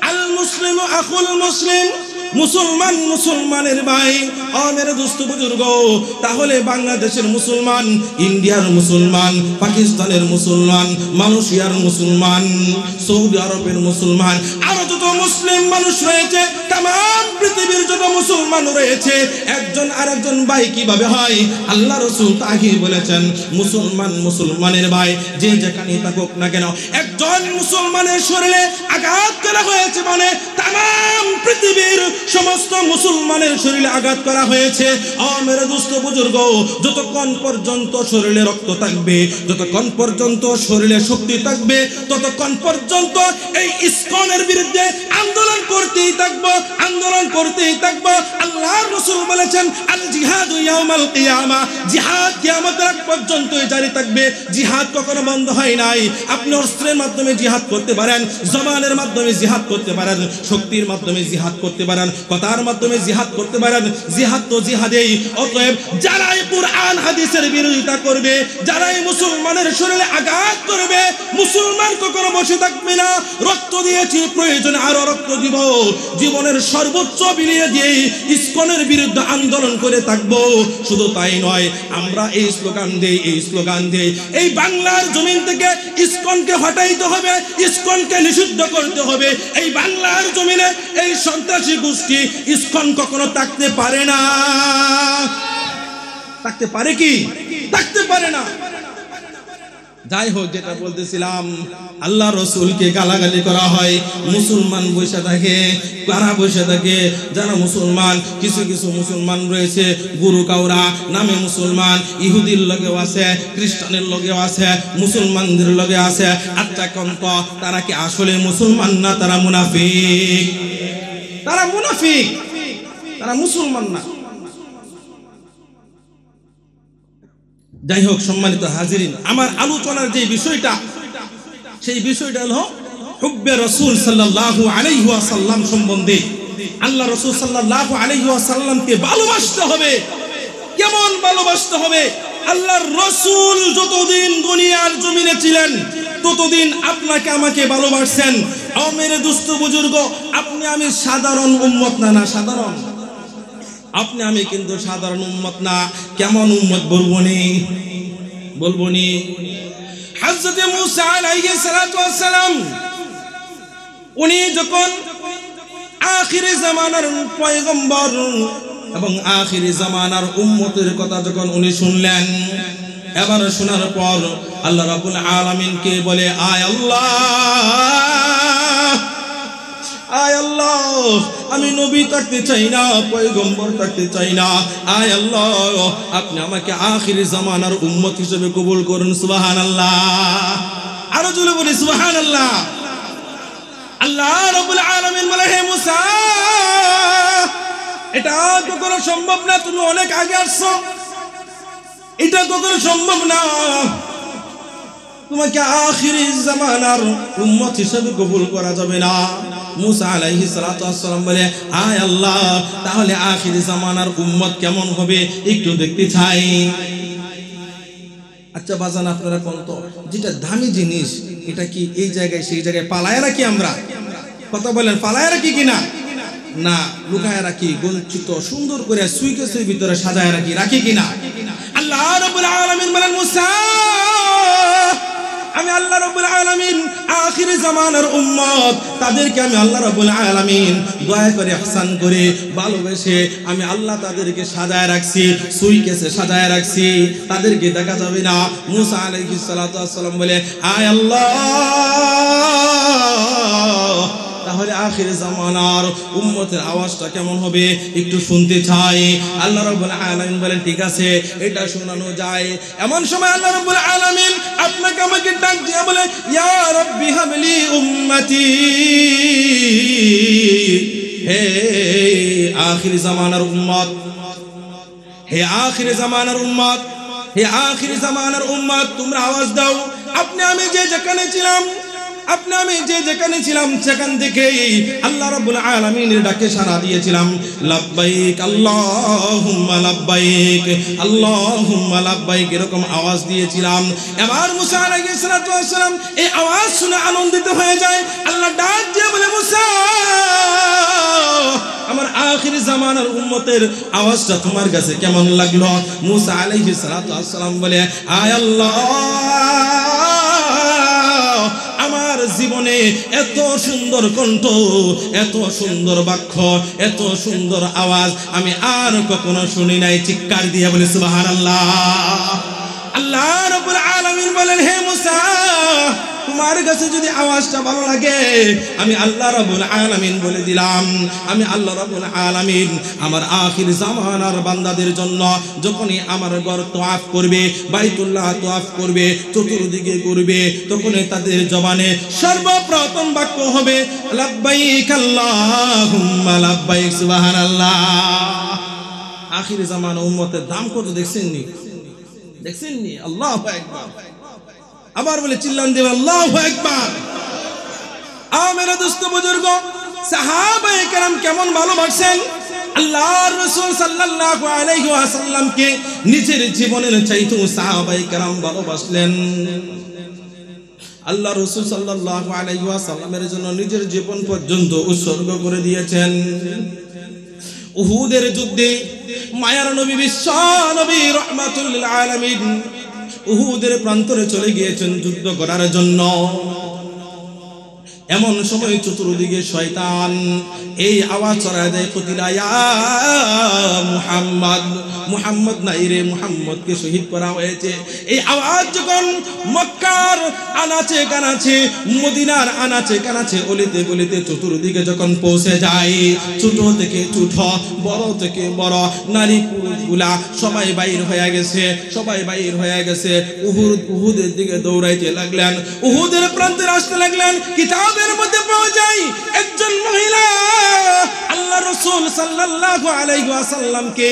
আল মুসলিমু আখুল মুসলিম, মুসলমান মুসলমানের ভাই। ও মেরে দোস্ত বুজুর্গ, তাহলে বাংলাদেশের মুসলমান, ইন্ডিয়ার মুসলমান, পাকিস্তানের মুসলমান, মালয়েশিয়ার মুসলমান, সৌদি আরবের মুসলমান, আরো যত মুসলিম মানুষ রয়েছে, তাম পৃথিবীর যত মুসলমান রয়েছে, একজন আরেকজন ভাই কিভাবে হয়? আল্লাহ রাসূল তাকে বলেছেন, মুসলমান মুসলমানের ভাই যে যেখানে থাকুক না কেন, একজন মুসলমানের শরীরে আঘাত করা হয়েছে মানে তাম পৃথিবীর সমস্ত মুসলমানের শরীরে আঘাত করা হয়েছে। ও মেরে দোস্ত বুজুর্গ, যতক্ষণ পর্যন্ত শরীরে রক্ত থাকবে, যতক্ষণ পর্যন্ত শরীরে শক্তি থাকবে, ততক্ষণ পর্যন্ত এই ইসকনের বিরুদ্ধে আন্দোলন করতেই থাকবো, আন্দোলন করতেই থাকবো। আল্লাহর রাসূল বলেছেন, আল জিহাদু ইয়াউমাল কিয়ামা, জিহাদ কিয়ামতের আগ পর্যন্তই জারি থাকবে। জিহাদ কখনো বন্ধ হয় নাই। আপনি অস্ত্রের মাধ্যমে জিহাদ করতে পারেন, জবানের মাধ্যমে জিহাদ করতে পারেন, শক্তির মাধ্যমে জিহাদ করতে পারেন, কথার মাধ্যমে জিহাদ করতে পারেন। জিহাদ তো জিহাদেই। অতএব যারাই কুরআন হাদিসের বিরোধিতা করবে, যারাই মুসলমানের শরীরে আঘাত করবে, মুসলমান কখনো বসে থাকবে না। রক্ত দিয়েছি, প্রয়োজনে আরো রক্ত দিব, জীবনের সর্বোচ্চ বিলিয়ে দিয়ে ইসকনের বিরুদ্ধে আন্দোলন করে থাকবো। শুধু তাই নয়, আমরা এই স্লোগান দেই, এই স্লোগান দেই, এই বাংলার জমিন থেকে ইসকনকে হটাইতে হবে, ইসকনকে নিষিদ্ধ করতে হবে। এই বাংলার জমিনে এই সন্ত্রাসী গোষ্ঠী ইসকন কখনো থাকতে পারে না। থাকতে পারে কি? থাকতে পারে না। যাই হোক, যেটা বলতেছিলাম, আল্লাহ রসুলকে গালাগালি করা হয়, মুসলমান বসে থাকে, কারা বসে থাকে, যারা মুসলমান, কিছু কিছু মুসলমান রয়েছে গুরু কাউরা নামে মুসলমান, ইহুদির লগেও আছে, খ্রিস্টানের লগেও আছে, মুসলমানদের লগে আছে। আচ্ছা কন্ত, তারা কি আসলে মুসলমান না তারা মুনাফিক? তারা মুনাফিক, তারা মুসলমান না। যাই হোক, সম্মানিত হাজিরিন, আমার আলোচনার যে বিষয়টা, সেই বিষয়টা হলো হুব্বে রাসূল সাল্লাল্লাহু আলাইহি ওয়াসাল্লাম সম্বন্ধে। আল্লাহ রাসূল সাল্লাল্লাহু আলাইহি ওয়াসাল্লামকে ভালোবাসতে হবে। কেমন ভালোবাসতে হবে? আল্লাহর রাসূল যতদিন দুনিয়ার জমিনে ছিলেন ততদিন আপনাকে আমাকে ভালোবাসছেন। ও মেরে দোস্ত বুজুর্গ, আপনি আমি সাধারণ উম্মত না, না সাধারণ, আপনি আমি কিন্তু সাধারণ উম্মত না। কেমন উম্মত বলবো নি। হযরত মুসা আলাইহিস সালাতু ওয়াস সালাম, উনি যখন আখিরি জামানার পয়গম্বর এবং আখিরি জামানার উম্মতের কথা যখন উনি শুনলেন, এবার শোনার পর আল্লাহ রাব্বুল আলামিনকে বলে, আয় আল্লাহ, আমি নবী থাকতে চাই না, পয়গম্বর থাকতে চাই না। আয় আল্লাহ, আপনি আমাকে আখিরি জামানার উম্মত হিসেবে কবুল করুন। সুবহানাল্লাহ, আরো জোরে বলি সুবহানাল্লাহ। আল্লাহ রাব্বুল আলামিন বলে, হে মুসা, এটা কখনো সম্ভব না, তুমি অনেক আগে আসছো, এটা কখনো সম্ভব না, তোমাকে আখিরি জামানার উম্মত হিসেবে কবুল করা যাবে না। মুসা আলাইহিস সালাতু ওয়াস সালাম বলে, আয় আল্লাহ, তাহলে আখিরি জামানার উম্মত কেমন হবে একটু দেখতে চাই। আচ্ছা বাজান, আপনারা কোন তো যেটা দামি জিনিস, এটা কি এই জায়গায় সেই জায়গায় পালায় রাখি আমরা? কথা বলেন, পালায় রাখি কিনা? না, লুকায় রাখি, গঞ্চিত সুন্দর করে সুইকেসের ভিতরে সাজায় রাখি কিনা? আল্লাহ রাব্বুল আলামিন বলেন, মুসা, আমি আল্লাহ রাব্বুল আলামিন আখিরি জামানার উম্মত, তাদেরকে আমি আল্লাহ রাব্বুল আলামিন দয়া করে ইহসান করে ভালোবেসে আমি আল্লাহ তাদেরকে সাজায় রাখছি, সুইকেসে সাজায় রাখছি, তাদেরকে দেখা যাবে না। মুসা আলাইহিস সালাতু ওয়াস সালাম বলে, আয় আল্লাহ, তাহলে আখির জামানার উম্মতের আওয়াজটা কেমন হবে একটু শুনতে চাই। আল্লাহ রাব্বুল আলামিন বলেন, ঠিক আছে, এটা শোনানো যায়। এমন সময় আল্লাহ রাব্বুল আলামিন আপনাকে আমাকে ডাক দিয়ে বলে, ইয়া রাব্বি হাবলি উম্মতি, হে আখির জামানার উম্মত, হে আখির জামানার উম্মত, হে আখির জামানার উম্মত, তোমরা আওয়াজ দাও। আপনি আমি যে যেখানে ছিলাম সেখান থেকে আল্লাহ রাব্বুল আলামিনের ডাকে সাড়া দিয়েছিলাম। লাব্বাইক আল্লাহুম্মা লাব্বাইক, আল্লাহুম্মা লাব্বাইক, এরকম আওয়াজ দিয়েছিলাম। এবার মুসা আলাইহিস সালাতু ওয়াস সালাম এই আওয়াজ শুনে আনন্দিত হয়ে যায়। আল্লাহ ডাক দিয়ে বলে, মুসা, আমার আখির জামানার উম্মতের আওয়াজটা তোমার কাছে কেমন লাগলো? মুসা আলাইহিস সালাতু ওয়াস সালাম বলে, আয় আল্লাহ, আমার জীবনে এত সুন্দর কণ্ঠ, এত সুন্দর বাক্য, এত সুন্দর আওয়াজ আমি আর কখনো শুনি নাই। চিৎকার দিয়ে বলে সুবহানাল্লাহ। আল্লাহ রাব্বুল আলামিন বলেন, হে মুসা, তোমার কাছে যদি আওয়াজটা ভালো লাগে, আমি আল্লাহ রাব্বুল আলামিন বলে দিলাম, আমি আল্লাহ রাব্বুল আলামিন আমার আখির জামানার বান্দাদের জন্য যখনই আমার ঘর তওয়াফ করবে, বাইতুল্লাহ তওয়াফ করবে, চতুর্দিকে করবে, তখনই তাদের জবানে সর্বপ্রথম বাক্য হবে লাব্বাইক আল্লাহুম্মা লাব্বাইক। সুবহানাল্লাহ। আখির জামানা উম্মতের দাম কত দেখছেননি? আল্লাহু আকবার। আবার বলে চিল্লান দেব, আল্লাহু আকবার। মেরা দোস্ত বুজুর্গ, সাহাবায়ে কেরাম কেমন ভালোবাসেন আল্লাহর রাসূল সাল্লাল্লাহু আলাইহি ওয়াসাল্লামকে, নিজের জীবনের চাইতেও সাহাবায়ে কেরাম ভালোবাসলেন। আল্লাহ রাসূল সাল্লাল্লাহু আলাইহি ওয়াসাল্লামের জন্য নিজের জীবন পর্যন্ত উৎসর্গ করে দিয়েছেন। উহুদের যুদ্ধে মায়ার নবী, বিশ্ব নবী, রাহমাতুল লিল আলামিন উহুদের প্রান্তরে চলে গিয়েছেন যুদ্ধ করার জন্য। এমন সময় চতুর্দিকে শয়তান এই আওয়াজ ছড়ায় দেয়, কুতিলা ইয়া মুহাম্মদ, মুহাম্মদ নাই রে, মুহাম্মদকে শহীদ করা হয়েছে। এই আওয়াজ যখন মক্কার আনাচে কানাচে, মদিনার আনাচে কানাচে, অলিতে গলিতে চতুর্দিকে যখন পৌঁছে যায়, ছোট থেকে ছোট, বড় থেকে বড়, নারী পুরুষগুলা সবাই বাইর হয়ে গেছে, সবাই বাইর হয়ে গেছে। উহুদের দিকে দৌড়াইতে লাগলেন, উহুদের প্রান্তে আসতে লাগলেন। কিতাবের মধ্যে পাওয়া যায় একজন মহিলা আল্লাহ রাসূল সাল্লাল্লাহু আলাইহি ওয়াসাল্লামকে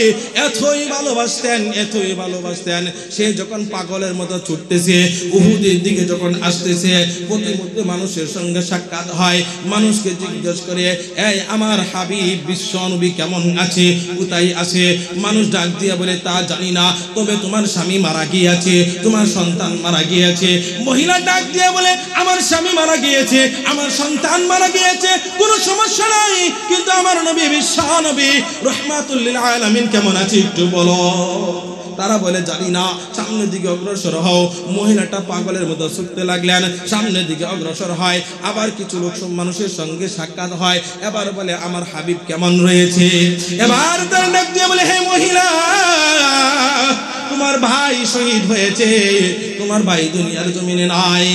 এতই ভালোবাসতেন, এতই ভালোবাসতেন। সে যখন পাগলের মতো ছুটতেছে, উহুদের দিকে যখন আসতেছে, প্রতিমধ্যে মানুষের সঙ্গে সাক্ষাৎ হয়। মানুষকে জিজ্ঞেস করে, এই আমার হাবিব বিশ্ব নবী কেমন আছে, কোথায় আছে? মানুষ ডাক দিয়ে বলে, তা জানি না, তবে তোমার স্বামী মারা গিয়েছে, তোমার সন্তান মারা গিয়েছে। মহিলা ডাক দিয়ে বলে, আমার স্বামী মারা গিয়েছে, আমার সন্তান মারা গিয়েছে, কোনো সমস্যা নাই, কিন্তু আমার নবী বিশ্ব নবী রাহমাতুল লিল আলামিন কেমন আছে একটু বলো। তারা বলে, জানি না, সামনের দিকে অগ্রসর হও। মহিলাটা পাগলের মতো ছুটতে লাগলেন, সামনের দিকে অগ্রসর হয়। আবার কিছু লোক মানুষের সঙ্গে সাক্ষাৎ হয়, এবার বলে, আমার হাবিব কেমন রয়েছে? এবার তার ডাক দিয়ে বলে, হে মহিলা, তোমার ভাই শহীদ হয়েছে, তোমার ভাই দুনিয়ার জমিনে নাই।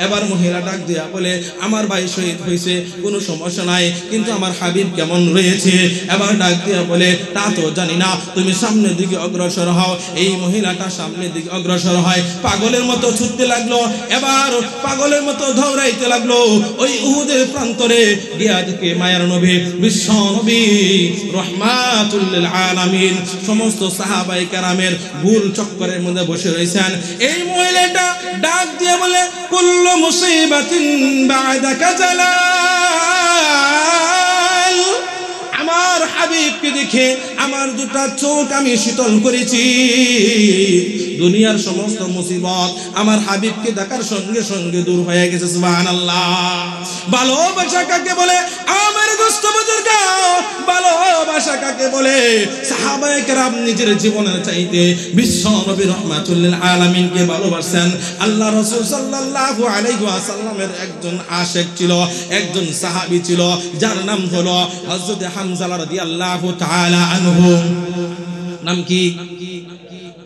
এবার মহিলা ডাক দিয়া বলে, আমার ভাই শহীদ হয়েছে, কোনো সমস্যা নাই, কিন্তু আমার হাবিব কেমন রয়েছে? এবার ডাক দিয়া বলে, তা তো জানি না, তুমি সামনের দিকে অগ্রসর হও। এই মহিলাটা সামনের দিকে অগ্রসর হয়, পাগলের মতো ছুটতে লাগলো। এবার পাগলের মতো দৌড়াইতে লাগলো। ওই উহুদের প্রান্তরে গিয়া দেখে মায়ার নবী বিশ্ব নবী রাহমাতুল লিল আলামিন সমস্ত সাহাবায়ে কেরামের ভুল চক্করের মধ্যে বসে রয়েছেন। এই মহিলাটা ডাক দিয়ে বলে, কুল্লু মুসিবাতিন বা'দাকা জালাল। আমার হাবিবকে দেখে আমার দুটা চোখ আমি শীতল করেছি। দুনিয়ার সমস্ত মুসিবত আমার হাবিবকে দেখার সঙ্গে সঙ্গে দূর হয়ে গেছে। সুবহানাল্লাহ। ভালোবাসা কাকে বলে আমার দোস্ত বুজুর্গ? ভালোবাসা কাকে বলে? সাহাবায়ে কেরাম নিজের জীবনের চাইতে বিশ্ব নবী রাহমাতুল লিল আলামিনকে ভালোবাসেন। আল্লাহ রাসূল সাল্লাল্লাহু আলাইহি ওয়াসাল্লামের একজন আশিক ছিল, একজন সাহাবী ছিল, যার নাম হলো হযরত হামজা রাদিয়াল্লাহু তাআলা আনহু। নাম কি?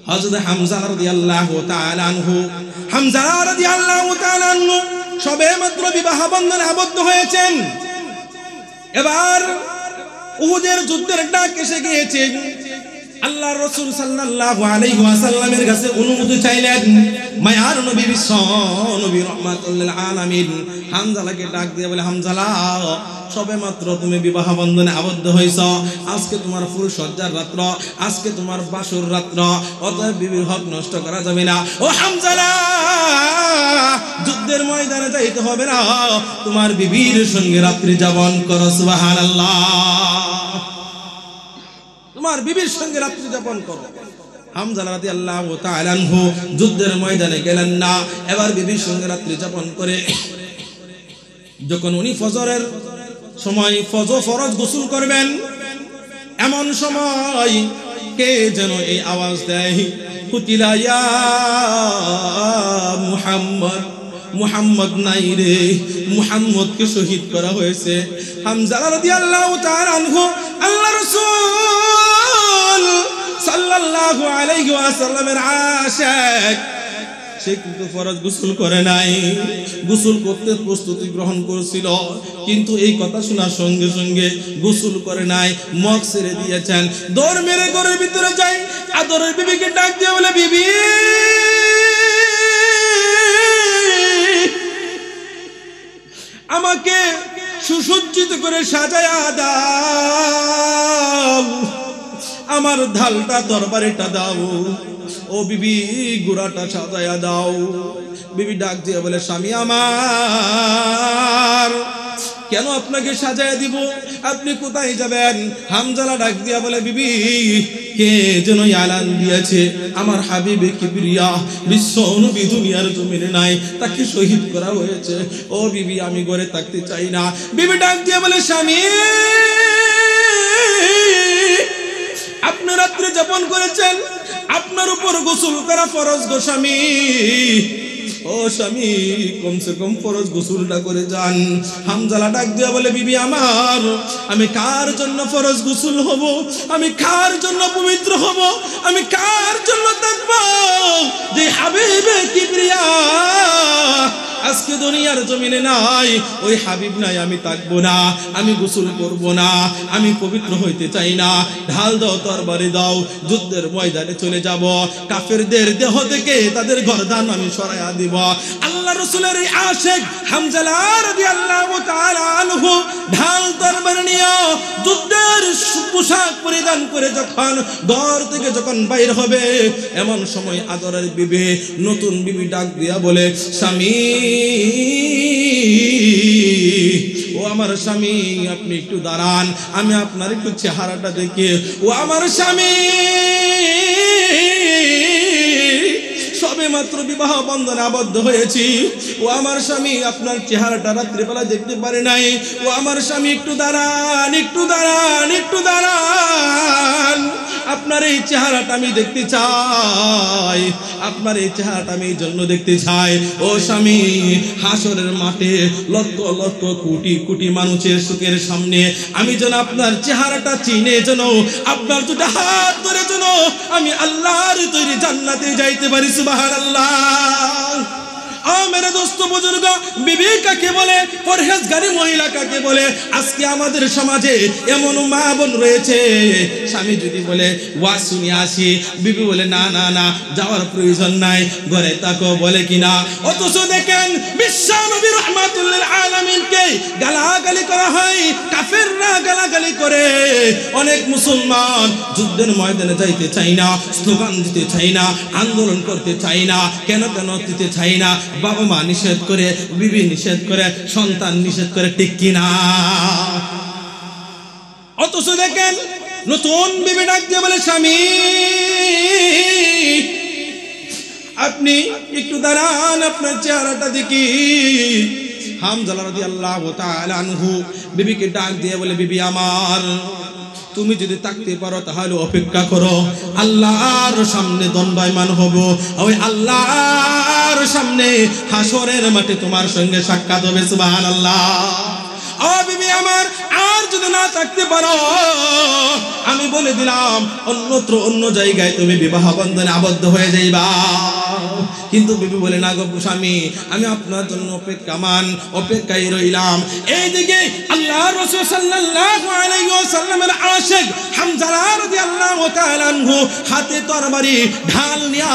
হযরত হামজা রাদিয়াল্লাহু তাআলা আনহু। হামজা রাদিয়াল্লাহু তাআলা আনহু সবেমাত্র বিবাহ বন্ধনে আবদ্ধ হয়েছেন। এবার উহুদের যুদ্ধের ডাক এসে গিয়েছে। আল্লাহর রাসূল সাল্লাল্লাহু আলাইহি ওয়াসাল্লামের কাছে অনুমতি চাইলেন। মায়ার নবী বিশ্ব নবী রাহমাতুল লিল আলামিন হামজালাকে ডাক দিয়ে বলে, হামজালা, সবেমাত্র তুমি বিবাহ বন্ধনে আবদ্ধ হয়েছ, আজকে তোমার ফুল সজ্জার রাত্র, আজকে তোমার বাসর রাত্র, অতএব বিবির হক নষ্ট করা যাবে না। ও হামজালা, যুদ্ধের ময়দানে যাইতে হবে না, তোমার বিবির সঙ্গে রাত্রি যাপন করো। সুবহানাল্লাহ। তোমার বিবির সঙ্গে রাত্রি যাপন করো। হামজা রাদিয়াল্লাহু তাআলা আনহু যুদ্ধের ময়দানে গেলেন না। এবার বিবির সঙ্গে রাত্রি যাপন করে যখন উনি ফজরের সময় ফরজ গোসল করবেন, এমন সময় কে যেন এই আওয়াজ দেয়, কুতিলা ইয়া মুহাম্মদ, মুহাম্মদ নাই রে, মুহাম্মদকে শহীদ করা হয়েছে। হামজা রাদিয়াল্লাহু তাআলা আনহু আল্লাহর রাসূল সাল্লাল্লাহু আলাইহি ওয়াসাল্লামের আশিক, সে কিন্তু ফরজ গোসল করে নাই, গোসল করতে প্রস্তুতি গ্রহণ করেছিল, কিন্তু এই কথা শোনার সঙ্গে সঙ্গে গোসল করে নাই, মগ ছেড়ে দিয়েছেন। দৌড় মেরে ঘরের ভিতরে যাই, আদরের বিবিকে ডাক দিয়ে বলে, বিবি, আমাকে সুসজ্জিত করে সাজায়া দাও, আমার ঢালটা তরবারিটা দাও, ও বিবি গুড়াটা সাজায়া দাও। বিবি ডাক দিয়ে বলে, স্বামী আমার, কেন আপনাকে সাজায়া দিব? আপনি কোথায় যাবেন? হামজালা ডাক দিয়া বলে, বিবি, কে যেন এলান দিয়েছে আমার হাবিবে কিবরিয়া বিশ্ব নবী দুনিয়ার জমিনে নাই, তাকে শহীদ করা হয়েছে। ও বিবি, আমি ঘরে থাকতে চাই না। বিবি ডাক দিয়ে বলে, স্বামী, আপনি রাত্রে যাপন করেছেন, আপনার উপর গোসল করা ফরজ গো স্বামী, ও স্বামী কমসে কম ফরজ গোসলটা করে যান। হামজালা ডাক দিয়া বলে বিবি আমার, আমি কার জন্য ফরজ গোসল হব, আমি কার জন্য পবিত্র হব, আমি কার জন্য থাকবো যে হাবিবে কিবরিয়া আজকে দুনিয়ার জমিনে নাই, ওই হাবিব নাই, আমি থাকবো না, আমি গোসল করব না, আমি পবিত্র হইতে চাই না। ঢাল দাও, তরবারি দাও, যুদ্ধের ময়দানে চলে যাব, কাফেরদের দেহ থেকে তাদের গর্দান আমি সরাইয়া দিব। আল্লাহ রাসূলের এই আশিক হামজালা রাদিয়াল্লাহু তাআলা আনহু ঢাল তরবারি নিয়ে যুদ্ধের পোশাক পরিধান করে যখন ঘর থেকে যখন বাইর হবে, এমন সময় আদরের বিবি, নতুন বিবি ডাক দিয়া বলে, স্বামী, ও আমার স্বামী, আপনি একটু দাঁড়ান, আমি আপনার একটু চেহারাটা দেখি। ও আমার স্বামী, সবে মাত্র বিবাহ বন্ধনে আবদ্ধ হয়েছি, ও আমার স্বামী, আপনার চেহারাটা রাত্রিবেলা দেখতে পারে নাই। ও আমার স্বামী, একটু দাঁড়ান, একটু দাঁড়ান, একটু দাঁড়ান, আপনার এই চেহারাটা আমি দেখতে চাই, আপনার এই চেহারাটা আমি এই জন্য দেখতে চাই। ও স্বামী, হাসরের মাঠে লক্ষ লক্ষ কোটি কোটি মানুষের সুখের সামনে আমি যেন আপনার চেহারাটা চিনে, যেন আপনার দুটো হাত ধরে যেন আমি আল্লাহর তৈরি জান্নাতে যাইতে পারি। সুবহানাল্লাহ। मेरे दोस्तों बुजुर्ग, বিবি কাকে বলে, পরহেজগারী মহিলা কাকে বলে? আজকে আমাদের সমাজে এমন মা বোন রয়েছে, স্বামী যদি বলে ওয়াজ শুনে আসি, বিবি বলে না না না, যাওয়ার প্রয়োজন নাই, ঘরে থাকো, বলে কিনা। অথচ দেখেন বিশ্বনবী রাহমাতুল লিল আলামিনকে গালাগালি করা হয়, কাফেররা গালাগালি করে। অনেক মুসলমান যুদ্ধের ময়দানে যাইতে চাই না, স্লোগান দিতে চাই না, আন্দোলন করতে চাই না, কেন দিতে চাই না। বাবা মা নিষেধ করে, বিবি নিষেধ করে, সন্তান নিষেধ করে, ঠিক কিনা? অথচ দেখেন নতুন বিবি ডাক দিয়ে বলে, স্বামী, আপনি একটু দাঁড়ান, আপনার চেহারাটা দেখি। হামজালা রাদিয়াল্লাহু তাআলা আনহু বিবিকে ডাক দিয়ে বলে, বিবি আমার, তুমি যদি থাকতে পারো তাহলে অপেক্ষা করো, আল্লাহর সামনে দণ্ডায়মান হব, ওই আল্লাহর সামনে হাসরের মাঠে তোমার সঙ্গে সাক্ষাৎ হবে। সুবহানাল্লাহ। ও বিবি আমার, আর যদি না থাকতে পারো, আমি বলে দিলাম অন্যত্র অন্য জায়গায় তুমি বিবাহ বন্ধনে আবদ্ধ হয়ে যাইবা। কিন্তু বিবি বলে, না গো স্বামী, আমি আপনার জন্য অপেক্ষায় রইলাম। এইদিকে আল্লাহর রাসূল সাল্লাল্লাহু আলাইহি ওয়াসাল্লামের আশিক হামজালা রাদিয়াল্লাহু তাআলা আনহু হাতে তরবারি ঢাল নিয়া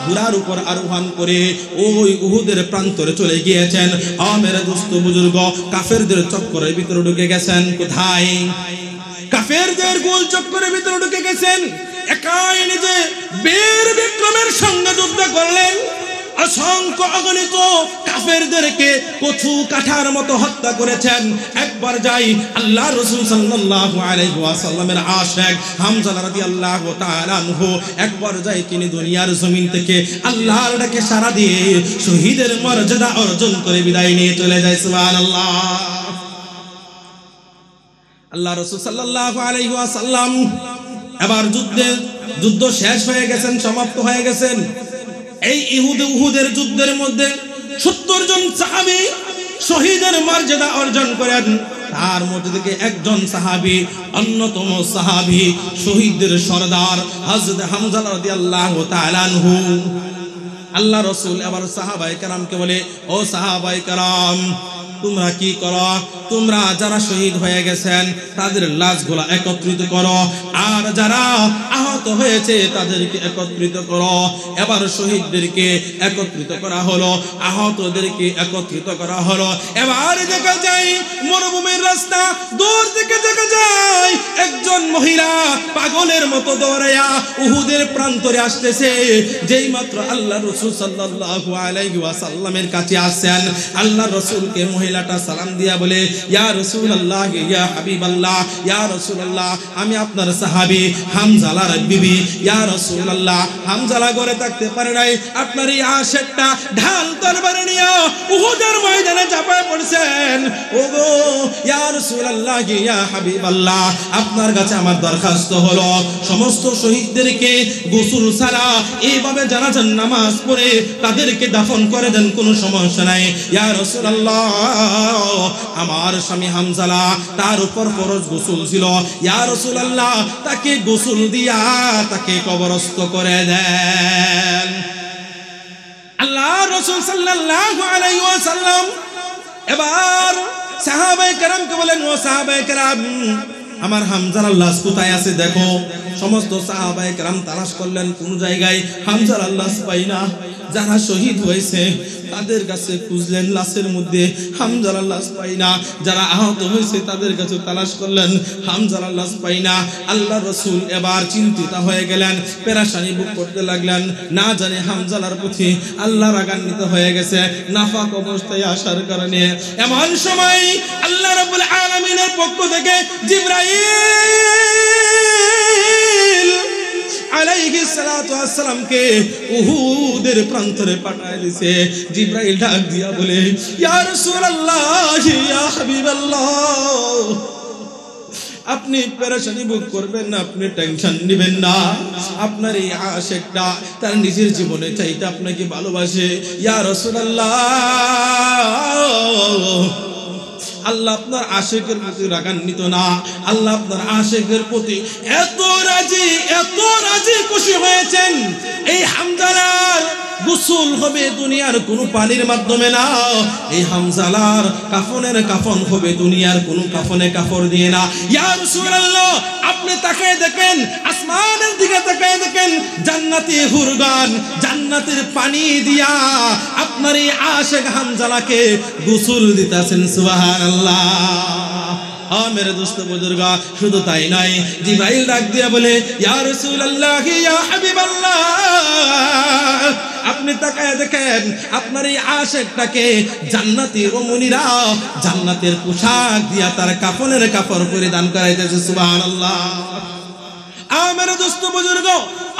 ঘোড়ার উপর আরোহণ করে ওই উহুদের প্রান্তরে চলে গিয়েছেন। মেরে দোস্ত বুজুর্গ, কাফেরদের চক্করের ভিতরে ঢুকে গেছেন। কোথায়? কাফেরদের গোল চক্করের ভিতরে ঢুকে গেছেন। একাই নিজে বীর বিক্রমের সঙ্গে যুদ্ধ করলেন। অসংখ্য অগণিত কাফেরদেরকে কচু কাঠার মতো হত্যা করেছেন। একবার যাই আল্লাহ রাসূল সাল্লাল্লাহু আলাইহি ওয়াসাল্লামের আশিক হামজালা রাদিয়াল্লাহু তাআলা আনহু একবার যাই তিনি দুনিয়ার জমিন থেকে আল্লাহর ডাকে সাড়া দিয়ে শহীদের মর্যাদা অর্জন করে বিদায় নিয়ে চলে যায়। সুবহানাল্লাহ। আল্লাহ রাসূল সাল্লাল্লাহু আলাইহি ওয়াসাল্লাম এবার যুদ্ধ শেষ হয়ে গেছেন, সমাপ্ত হয়ে গেছেন। এই উহুদের যুদ্ধের মধ্যে 70 জন সাহাবী শহীদের মর্যাদা অর্জন করেন। তার মধ্যে থেকে একজন সাহাবী, অন্যতম সাহাবী, শহীদদের সরদার হযরত হামজালা রাদিয়াল্লাহু তাআলা আনহু। আল্লাহ রাসূল আবার সাহাবায়ে কেরামকে বলে, ও সাহাবায়ে কেরাম, তোমরা কি করো? তোমরা যারা শহীদ হয়ে গেছেন তাদের লাশগুলো একত্রিত করো, আর যারা আহত হয়েছে তাদেরকে একত্রিত করো। এবার শহীদদেরকে একত্রিত করা হলো, আহতদেরকে একত্রিত করা হলো। এবার দেখা যায় মরুভূমির রাস্তা, দূর থেকে দেখা যায় একজন মহিলা পাগলের মতো দৌড়াইয়া উহুদের প্রান্তরে আসতেছে। যেই মাত্র আল্লাহ রাসূল সাল্লাল্লাহু আলাইহি ওয়াসাল্লামের কাছে আসেন, আল্লাহ রাসূলকে মহিলা মহিলাটা সালাম দিয়া বলে, ইয়া রাসূলুল্লাহ, ইয়া হাবিবাল্লাহ, ইয়া রাসূলুল্লাহ, আমি আপনার সাহাবী হামজালার বিবি। ইয়া রাসূলুল্লাহ, হামজালা ঘরে থাকতে পারে নাই, আপনার এই আশেকটা ঢাল তরবারি নিয়ে উহুদের ময়দানে ঝাঁপায় পড়ছেন। ওগো ইয়া রাসূলুল্লাহ, ইয়া হাবিবাল্লাহ, আপনার কাছে আমার দরখাস্ত হলো সমস্ত শহীদদেরকে গোসল ছাড়া এইভাবে জানাজার নামাজ পড়ে তাদেরকে দাফন করে দেন, কোনো সমস্যা নাই। ইয়া রাসূলুল্লাহ, আমার স্বামী হামজালা, তার উপর ফরজ গোসল ছিল, ইয়া রাসূলুল্লাহ, তাকে গোসল দিয়া তাকে কবরস্থ করে দেন। আল্লাহ রাসূল সাল্লাল্লাহু আলাইহি ওয়াসাল্লাম এবার সাহাবায়ে কেরামকে বলেন, ও সাহাবায়ে কেরাম, আমার হামজালার লাশ কোথায় আছে দেখো। সমস্ত সাহাবায়ে কেরাম তালাশ করলেন, কোন জায়গায় হামজালার লাশ পাই না। যারা শহীদ হয়েছে তাদের কাছে খুঁজলেন, লাশের মধ্যে হামজালার লাশ পাই না। যারা আহত হয়েছে তাদের কাছে তালাশ করলেন, হামজালার লাশ পাই না। আল্লাহ রাসূল এবার চিন্তিত হয়ে গেলেন, পেরেশানি ভোগ করতে লাগলেন। না জানে হামজালার প্রতি আল্লাহ রাগান্বিত হয়ে গেছে নাফাক অবস্থায় আসার কারণে। এমন সময় আল্লাহ রাব্বুল আলামিনের পক্ষ থেকে জিবরাইল আলাইহিস সালাতু ওয়াস সালামকে উহুদের প্রান্তরে পাঠায় দিয়েছে। জিবরাইল ডাক দিয়া বলে, ইয়া রাসূলুল্লাহ, ইয়া হাবিবাল্লাহ, আপনি পেরেশানি ভোগ করবেন না, আপনি টেনশন নেবেন না। আপনার এই আশিকটা তার নিজের জীবনে চাইতে আপনাকে ভালোবাসে। ইয়া রাসূলুল্লাহ, আল্লাহ আপনার আশিকের প্রতি রাগান্বিত না, আল্লাহ আপনার আশিকের প্রতি এত রাজি খুশি হয়েছেন। এই হামজালার গোসল হবে দুনিয়ার কোন পানির মাধ্যমে না, এই হামজালার কাফনের কাফন হবে দুনিয়ার কোন কাফনে কাপড় দিয়ে না। ইয়া রাসূলুল্লাহ, আপনি তাকায় দেখেন, আসমানের দিকে তাকায় দেখেন, জান্নাতি হুরগান জান্নাতের পানি দিয়া আপনার এই আশিক হামজালাকে গোসল দিতেছেন। সুবহানাল্লাহ। মেরে দোস্ত বুজুর্গ, শুধু তাই নাই, জিবরাইল ডাক দিয়া বলে, ইয়া রাসূলুল্লাহ, ইয়া হাবিবাল্লাহ, আপনি তাকায় দেখেন, আপনার এই আশিকটাকে জান্নাতি রমণীরা জান্নাতের পোশাক দিয়া তার কাফনের কাপড় পরিধান করাইতেছে। সুবহানাল্লাহ। মেরে দোস্ত বুজুর্গ,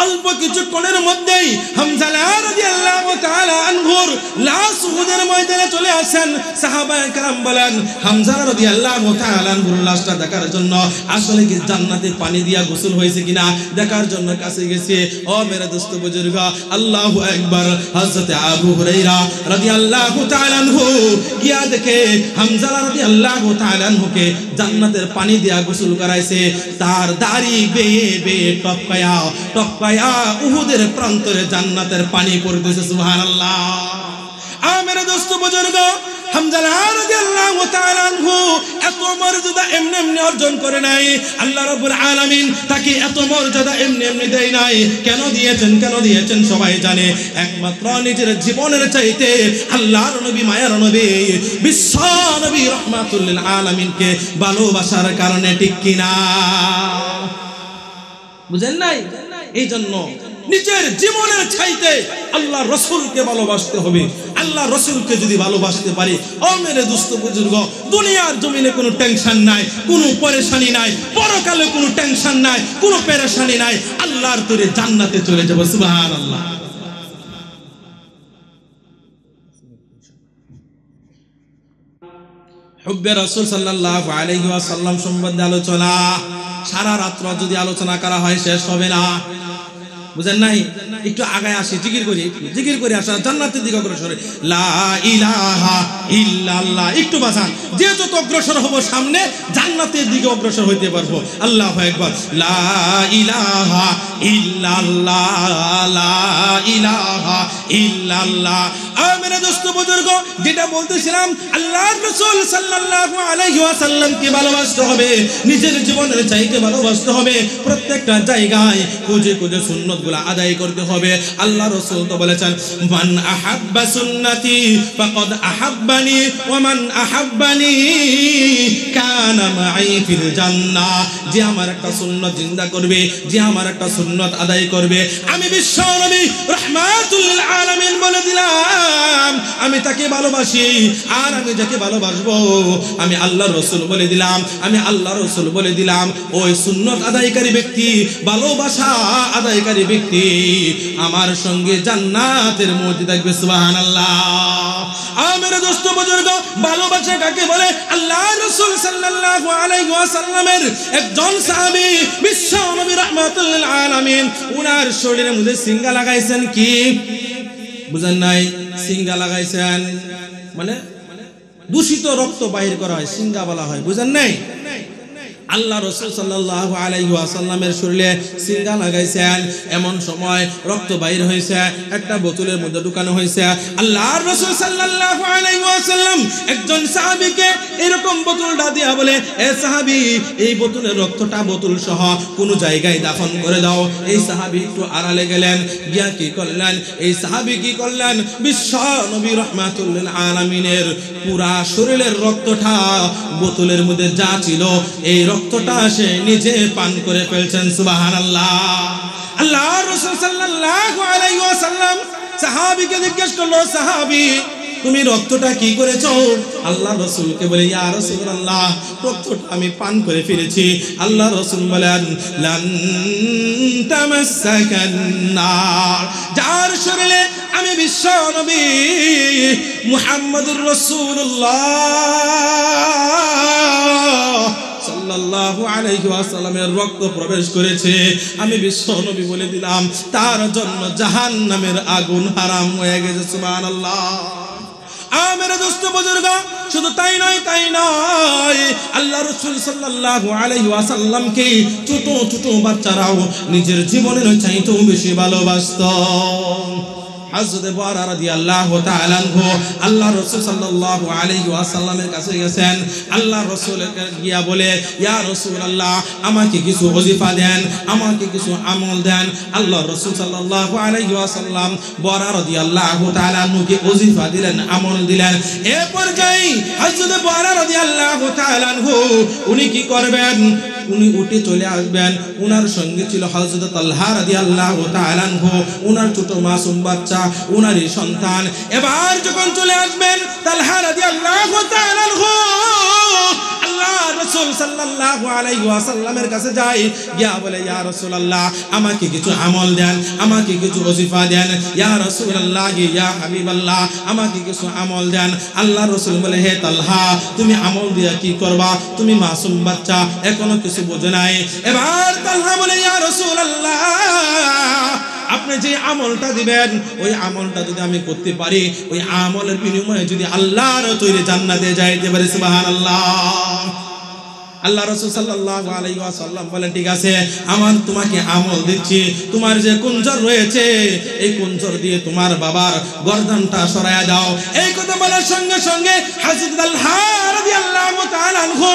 অল্প কিছুক্ষণের মধ্যেই হামজালা রাদিয়াল্লাহু তাআলা আনহুর লাশ উহুদের ময়দানে চলে আসেন। সাহাবায়ে কেরাম বলেন, হামজালা রাদিয়াল্লাহু তাআলা আনহুর লাশটা দেখার জন্য আসলে কি জান্নাতে পানি দিয়া গোসল হয়েছে কিনা দেখার জন্য কাছে গেছে। ও মেরে দোস্ত বুজুর্গ, আল্লাহু আকবার। হযরত আবু হুরায়রা রাদিয়াল্লাহু তাআলা আনহু গিয়া দেখে হামজালা রাদিয়াল্লাহু তাআলা আনহুকে জান্নাতের পানি দিয়া গোসল করাইছে। তার দাড়ি বেয়ে বেয়ে টপকায়া উহুদের প্রান্তরে জান্নাতের পানি পড়তেছে। সুবহানাল্লাহ। মেরে দোস্ত বুজুর্গ, হামজালা রাদিয়াল্লাহু তাআলা আনহু এত মর্যাদা এমনি এমনি অর্জন করে নাই। আল্লাহ রাব্বুল আলামিন তাকে এত মর্যাদা এমনি এমনি দেয় নাই। কেন দিয়েছেন সবাই জানে। একমাত্র নিজের জীবনের চাইতে আল্লাহর নবী, মায়ার নবী, বিশ্ব নবী রাহমাতুল লিল আলামিনকে ভালোবাসার কারণে, ঠিক কিনা? বুঝেন নাই? এই জন্য নিজের জীবনের চাইতে আল্লাহ রসুলকে ভালোবাসতে হবে। আল্লাহ রসুলকে যদি ভালোবাসতে পারি, ও মেরে দোস্ত বুজুর্গ, দুনিয়ার জমিনে কোনো টেনশন নাই, কোনো পরেশানি নাই, পরকালে কোনো টেনশন নাই, কোনো পেরেশানি নাই, আল্লাহর তরে জান্নাতে চলে যাব। সুবহানাল্লাহ। হুব্বে রাসূল সাল্লাল্লাহু আলাইহি ওয়াসাল্লাম সম্বন্ধে আলোচনা সারা রাত্র যদি আলোচনা করা হয় শেষ হবে না। বুঝেন নাই? একটু আগায় আসি, জিকির করি আসা জান্নাতের দিকে অগ্রসর। লা ইলাহা ইল্লাল্লাহ। একটু বাজান, যে যত অগ্রসর হব সামনে জান্নাতের দিকে অগ্রসর হইতে পারবো। আল্লাহু আকবার। লা ইলাহা ইল্লাল্লাহ, লা ইলাহা ইল্লাল্লাহ। মেরে দোস্ত বুজুর্গ, যেটা বলতেছিলাম, আল্লাহর রাসূল সাল্লাল্লাহু আলাইহি ওয়াসাল্লামকে ভালোবাসতে হবে, নিজের জীবনের চাইতে ভালোবাসতে হবে। প্রত্যেকটা জায়গায় খুঁজে খুঁজে সুন্নতগুলো আদায় করতে হবে। আল্লাহ রাসূল তো বলেছেন, মান আহাব্বা সুন্নতি ফাকাদ আহাব্বানি ওয়া মান আহাব্বানি কানা মাই ফিল জান্নাহ। যে আমার একটা সুন্নাত জিন্দা করবে, যে আমার একটা সুন্নাত আদায় করবে, আমি বিশ্ব নবী রাহমাতুল লিল আলামিন বলে দিলাম আমি তাকে ভালোবাসি, আর আমি যাকে ভালোবাসবো আমি আল্লাহর রাসূল বলে দিলাম, আমি আল্লাহর রাসূল বলে দিলাম। ওই সুন্নাত আদায়কারী ব্যক্তি, ভালোবাসা আদায়কারী ব্যক্তি আমার সঙ্গে জান্নাতের মধ্যে থাকবে। সুবহানাল্লাহ। আমার দোস্ত বুজুর্গ, ভালোবাসা কাকে বলে? আল্লাহর রাসূল সাল্লাল্লাহু আলাইহি ওয়াসাল্লামের একজন সাহাবী বিশ্ব নবী রাহমাতুল লিল আলামিন, উনার শরীরের মধ্যে সিঙ্গা লাগাইছেন। কি বুঝেন নাই? সিঙ্গা লাগাইছেন মানে দূষিত রক্ত বাহির করা হয়, সিঙ্গা বলা হয়। বুঝেন নাই? আল্লাহ রাসূল সাল্লাল্লাহু আলাইহি ওয়াসাল্লামের শরীরে সিঙ্গা লাগাইছেন, এমন সময় রক্ত বাইর হয়েছে, একটা বোতলের মধ্যে ঢুকানো হয়েছে। আল্লাহর রাসূল সাল্লাল্লাহু আলাইহি ওয়াসাল্লাম একজন সাহাবীকে এরকম বোতলটা দিয়া বলে, এ সাহাবী, এই বোতলের রক্তটা বোতল সহ কোন জায়গায় দাফন করে দাও। এই সাহাবী একটু আড়ালে গেলেন, গিয়া কি করলেন? এই সাহাবী কি করলেন? বিশ্ব নবী রাহমাতুল লিল আলামিনের পুরা শরীরের রক্তটা বোতলের মধ্যে যা ছিল এই রক্তটা সে নিজে পান করে ফেলছেন। সুবহানাল্লাহ। আল্লাহর রাসূল সাল্লাল্লাহু আলাইহি ওয়াসাল্লাম সাহাবীকে জিজ্ঞেস করলো, সাহাবী তুমি রক্তটা কি করেছো? আল্লাহ রাসূলকে বলে, ইয়া রাসূলুল্লাহ, রক্তটা আমি পান করে ফেলেছি। আল্লাহ রাসূল বলেন, লান তামাসসাকান নার, যার শরীরে আমি বিশ্ব নবী মুহাম্মদুর রাসূলুল্লাহ সাল্লাল্লাহু আলাইহি ওয়াসাল্লামের রক্ত প্রবেশ করেছে, আমি বিশ্ব নবী বলে দিলাম তার জন্য জাহান্নামের আগুন হারাম হয়ে গেছে। সুবহানাল্লাহ। আমার দোস্ত বুজুর্গ, শুধু তাই নয়, আল্লাহ রাসূল সাল্লাল্লাহু আলাইহি ওয়াসাল্লামকে ছোট ছোট বাচ্চারাও নিজের জীবনের চাইতেও বেশি ভালোবাসত। হযরত বুরায়দা রাদিয়াল্লাহু তাআলা আনহু আল্লাহ রাসূল সাল্লাল্লাহু আলাইহি ওয়াসাল্লামের কাছে গেছেন। আল্লাহ রাসূলকে গিয়া বলে, ইয়া রাসূলুল্লাহ, আমাকে কিছু ওজিফা দেন, আমাকে কিছু আমল দেন। আল্লাহ রাসূল সাল্লাল্লাহু আলাইহি ওয়াসাল্লাম বুরায়দা রাদিয়াল্লাহু তাআলা আনহুকে ওজিফা দিলেন, আমল দিলেন। এই পর্যায়ে হযরত বুরায়দা রাদিয়াল্লাহু তাআলা আনহু উনি কি করবেন? উনি উঠে চলে আসবেন। উনার সঙ্গে ছিল হযরত তালহা রাদিয়াল্লাহু তাআলা আনহু, উনার ছোট মাসুম বাচ্চা, উনারই সন্তান। এবার যখন চলে আসবেন তালহা রাদিয়াল্লাহু তাআলা আনহু আল্লাহ রাসূল সাল্লাল্লাহু আলাইহি ওয়াসাল্লামের কাছে যায়, গিয়া বলে, ইয়া রাসূলুল্লাহ, আমাকে কিছু আমল দেন, আমাকে কিছু ওজিফা দেন। ইয়া রাসূলুল্লাহ, ইয়া হাবিবাল্লাহ, আমাকে কিছু আমল দেন। আল্লাহ রাসূল বলে, হে তালহা, তুমি আমল দিয়া কি করবা? তুমি মাসুম বাচ্চা, এখনো কিছু বোঝো নাই। এবার তালহা বলে, ইয়া রাসূলুল্লাহ, আপনি যে আমলটা দিবেন ওই আমলটা যদি আমি করতে পারি, ওই আমলের বিনিময়ে যদি আল্লাহর তৈরি জান্নাতে যাইতে পারি। সুবহানাল্লাহ। আল্লাহ রাসূল সাল্লাল্লাহু আলাইহি ওয়াসাল্লাম বলেন, ঠিক আছে, আমার তোমাকে আমল দিচ্ছি। তোমার যে কুঞ্জর রয়েছে এই কুঞ্জর দিয়ে তোমার বাবার গর্দানটা সরায়া দাও। এই কথা বলার সঙ্গে সঙ্গে হযরত তালহা রাদিয়াল্লাহু তাআলা আনহু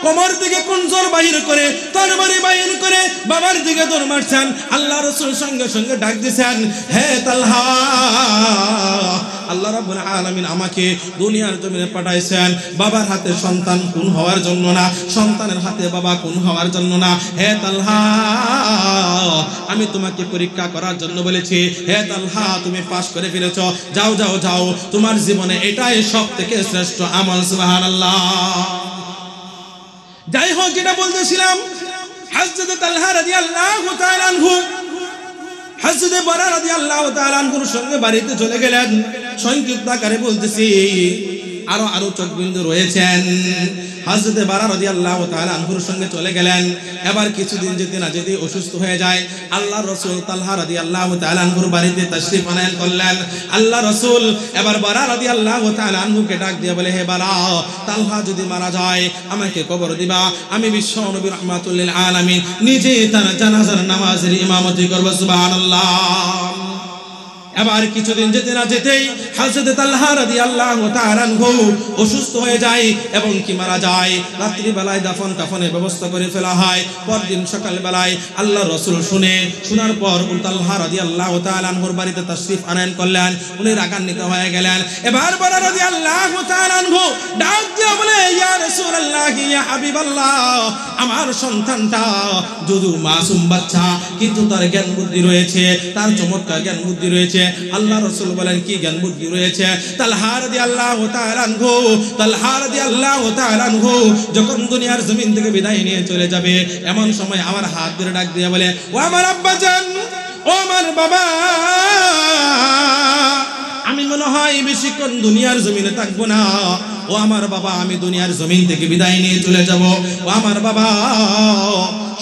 কোমর থেকে কুঞ্জর বাহির করে, তরবারি বাহির করে বাবার দিকে দৌড় মারছেন। আল্লাহ রাসূল সঙ্গে সঙ্গে ডাক দিয়েছেন, হে তালহা, আল্লাহ রাব্বুল আলামিন আমাকে দুনিয়ার জমিনে পাঠাইছেন বাবার হাতে সন্তান খুন হওয়ার জন্য না, সন্তানের হাতে বাবা খুন হওয়ার জন্য না। হে তালহা, আমি তোমাকে পরীক্ষা করার জন্য বলেছি। হে তালহা, তুমি পাস করে ফেলেছো, যাও যাও যাও, তোমার জীবনে এটাই সবথেকে শ্রেষ্ঠ আমল। সুবহানাল্লাহ। যাই হোক, যেটা বলতেছিলাম, হযরত তালহা রাদিয়াল্লাহু তাআলা আনহু হযরত বুরায়দা রাদিয়াল্লাহু তাআলা আনহুর সঙ্গে বাড়িতে চলে গেলেন। সংক্ষিপ্ত আকারে বলতেছি, আরো চোখবিন্দু রয়েছেন। হযরত বুরায়দা রাদিয়াল্লাহু তাআলা আনহুর সঙ্গে চলে গেলেন। এবার কিছুদিন যেতে না যেতে অসুস্থ হয়ে যায়। আল্লাহর রাসূল তালহা রাদিয়াল্লাহু তাআলা আনহুর বাড়িতে তাশরীফ আনয়ন করলেন। আল্লাহ রাসূল এবার বুরায়দা রাদিয়াল্লাহু তাআলা আনহুকে ডাক দিয়ে বলে, হে বুরায়দা, তালহা যদি মারা যায় আমাকে কবর দিবা, আমি বিশ্ব নবী রাহমাতুল লিল আলামিন নিজে তার জানাজার নামাজের ইমামতি করব। সুবহানাল্লাহ। এবার কিছুদিন যেতে না যেতেই হযরত তালহা রাদিয়াল্লাহু তাআলা আনহু অসুস্থ হয়ে যায় এবং কি মারা যায়। রাত্রি বেলায় দাফন কাফনের ব্যবস্থা করে ফেলা হয়। পরদিন সকাল বেলায় আল্লাহর রাসূল শোনার পর তালহা রাদিয়াল্লাহু তাআলা আনহুর বাড়িতে তাশরীফ আনয়ন করলেন। উনি রাগান্বিত হয়ে গেলেন। এবার বুরায়দা রাদিয়াল্লাহু তাআলা আনহু ডাক দিয়ে বলে, ইয়া রাসূলুল্লাহ, ইয়া হাবিবাল্লাহ, আমার সন্তানটা যদিও মাসুম বাচ্চা কিন্তু তার জ্ঞান বুদ্ধি রয়েছে, তার চমৎকার জ্ঞান বুদ্ধি রয়েছে। দিয়েছে। আল্লাহ রাসূল বলেন কি জ্ঞান বুদ্ধি রয়েছে? তালহা রাদিয়াল্লাহু তাআলা আনহু যখন দুনিয়ার জমিন থেকে বিদায় নিয়ে চলে যাবে, এমন সময় আমার হাত ধরে ডাক দিয়ে বলে, ও আমার আব্বাজান, ও আমার বাবা, আমি মনে হয় বেশিক্ষণ দুনিয়ার জমিনে থাকবো না। ও আমার বাবা, আমি দুনিয়ার জমিন থেকে বিদায় নিয়ে চলে যাব। ও আমার বাবা,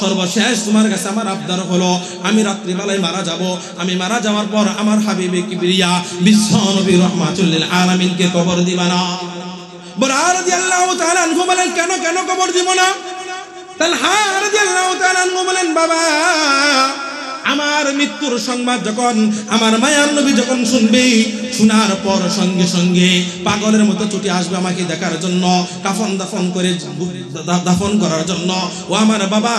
সর্বশেষ তোমার কাছে আমার আবদার হলো, আমি রাত্রিবেলায় মারা যাব। আমি মারা যাওয়ার পর আমার হাবিবে কিবরিয়া বিশ্ব নবী রাহমাতুল লিল আলামিনকে কবর দিবা না। বুরআ রাদিয়াল্লাহু তাআলা আনহু বলেন, কেন কেন কবর দিব না? তালহা রাদিয়াল্লাহু তাআলা আনহু বলেন, বাবা, আমার মৃত্যুর সংবাদ যখন আমার মায়ার নবী যখন শুনবে, শোনার পর সঙ্গে সঙ্গে পাগলের মতো ছুটে আসবে আমাকে দেখার জন্য, কাফন দাফন করে দাফন করার জন্য। ও আমার বাবা,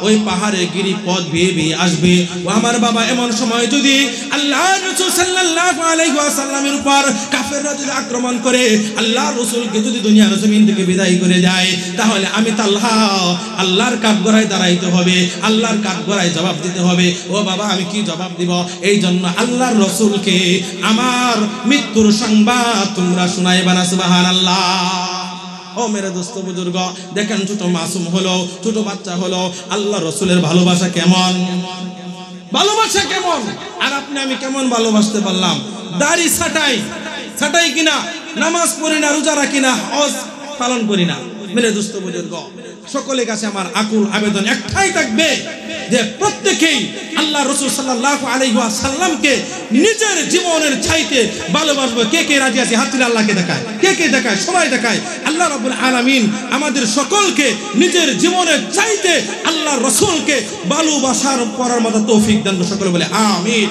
ওই পাহাড়ে গিরিপথ বেয়ে বেয়ে আসবে। ও আমার বাবা, এমন সময় যদি আল্লাহর রাসূল সাল্লাল্লাহু আলাইহি ওয়াসাল্লামের উপর কাফেররা যদি আক্রমণ করে, আল্লাহর রাসূলকে যদি দুনিয়ার জমিন থেকে বিদায় করে যায়, তাহলে আমি তালহা আল্লাহর কাঠগড়ায় দাঁড়াইতে হবে, আল্লাহর কাঠগড়ায় জবাব দিতে হবে। ও বাবা, আমি কি জবাব দিব? এই জন্য আল্লাহর রাসূলকে আমার মৃত্যুর সংবাদ তোমরা শোনাইবা না। সুবহানাল্লাহ। ও মেরে দোস্ত বুজুর্গ, দেখেন ছোট মাসুম হলো, ছোট বাচ্চা হলো, আল্লাহ রাসূলের ভালোবাসা কেমন, ভালোবাসা কেমন। আর আপনি আমি কেমন ভালোবাসতে পারলাম? দাড়ি ছাটাই কিনা, নামাজ পড়ি না, রোজা রাখি না, হজ পালন করি না। মেরে দোস্ত বুজুর্গ, সকলের কাছে আমার আকুল আবেদন একটাই থাকবে যে প্রত্যেকেই আল্লাহ রাসূল সাল্লাল্লাহু আলাইহি ওয়াসাল্লামকে নিজের জীবনের চাইতে ভালোবাসবে। কে কে রাজি আছে? হাত তুলে আল্লাহকে দেখায়। কে কে দেখায়? সবাই দেখায়। আল্লাহ রাব্বুল আলামিন আমাদের সকলকে নিজের জীবনের চাইতে আল্লাহ রাসূলকে ভালোবাসার করার মতো তৌফিক দান। সকলে বলে আমিন।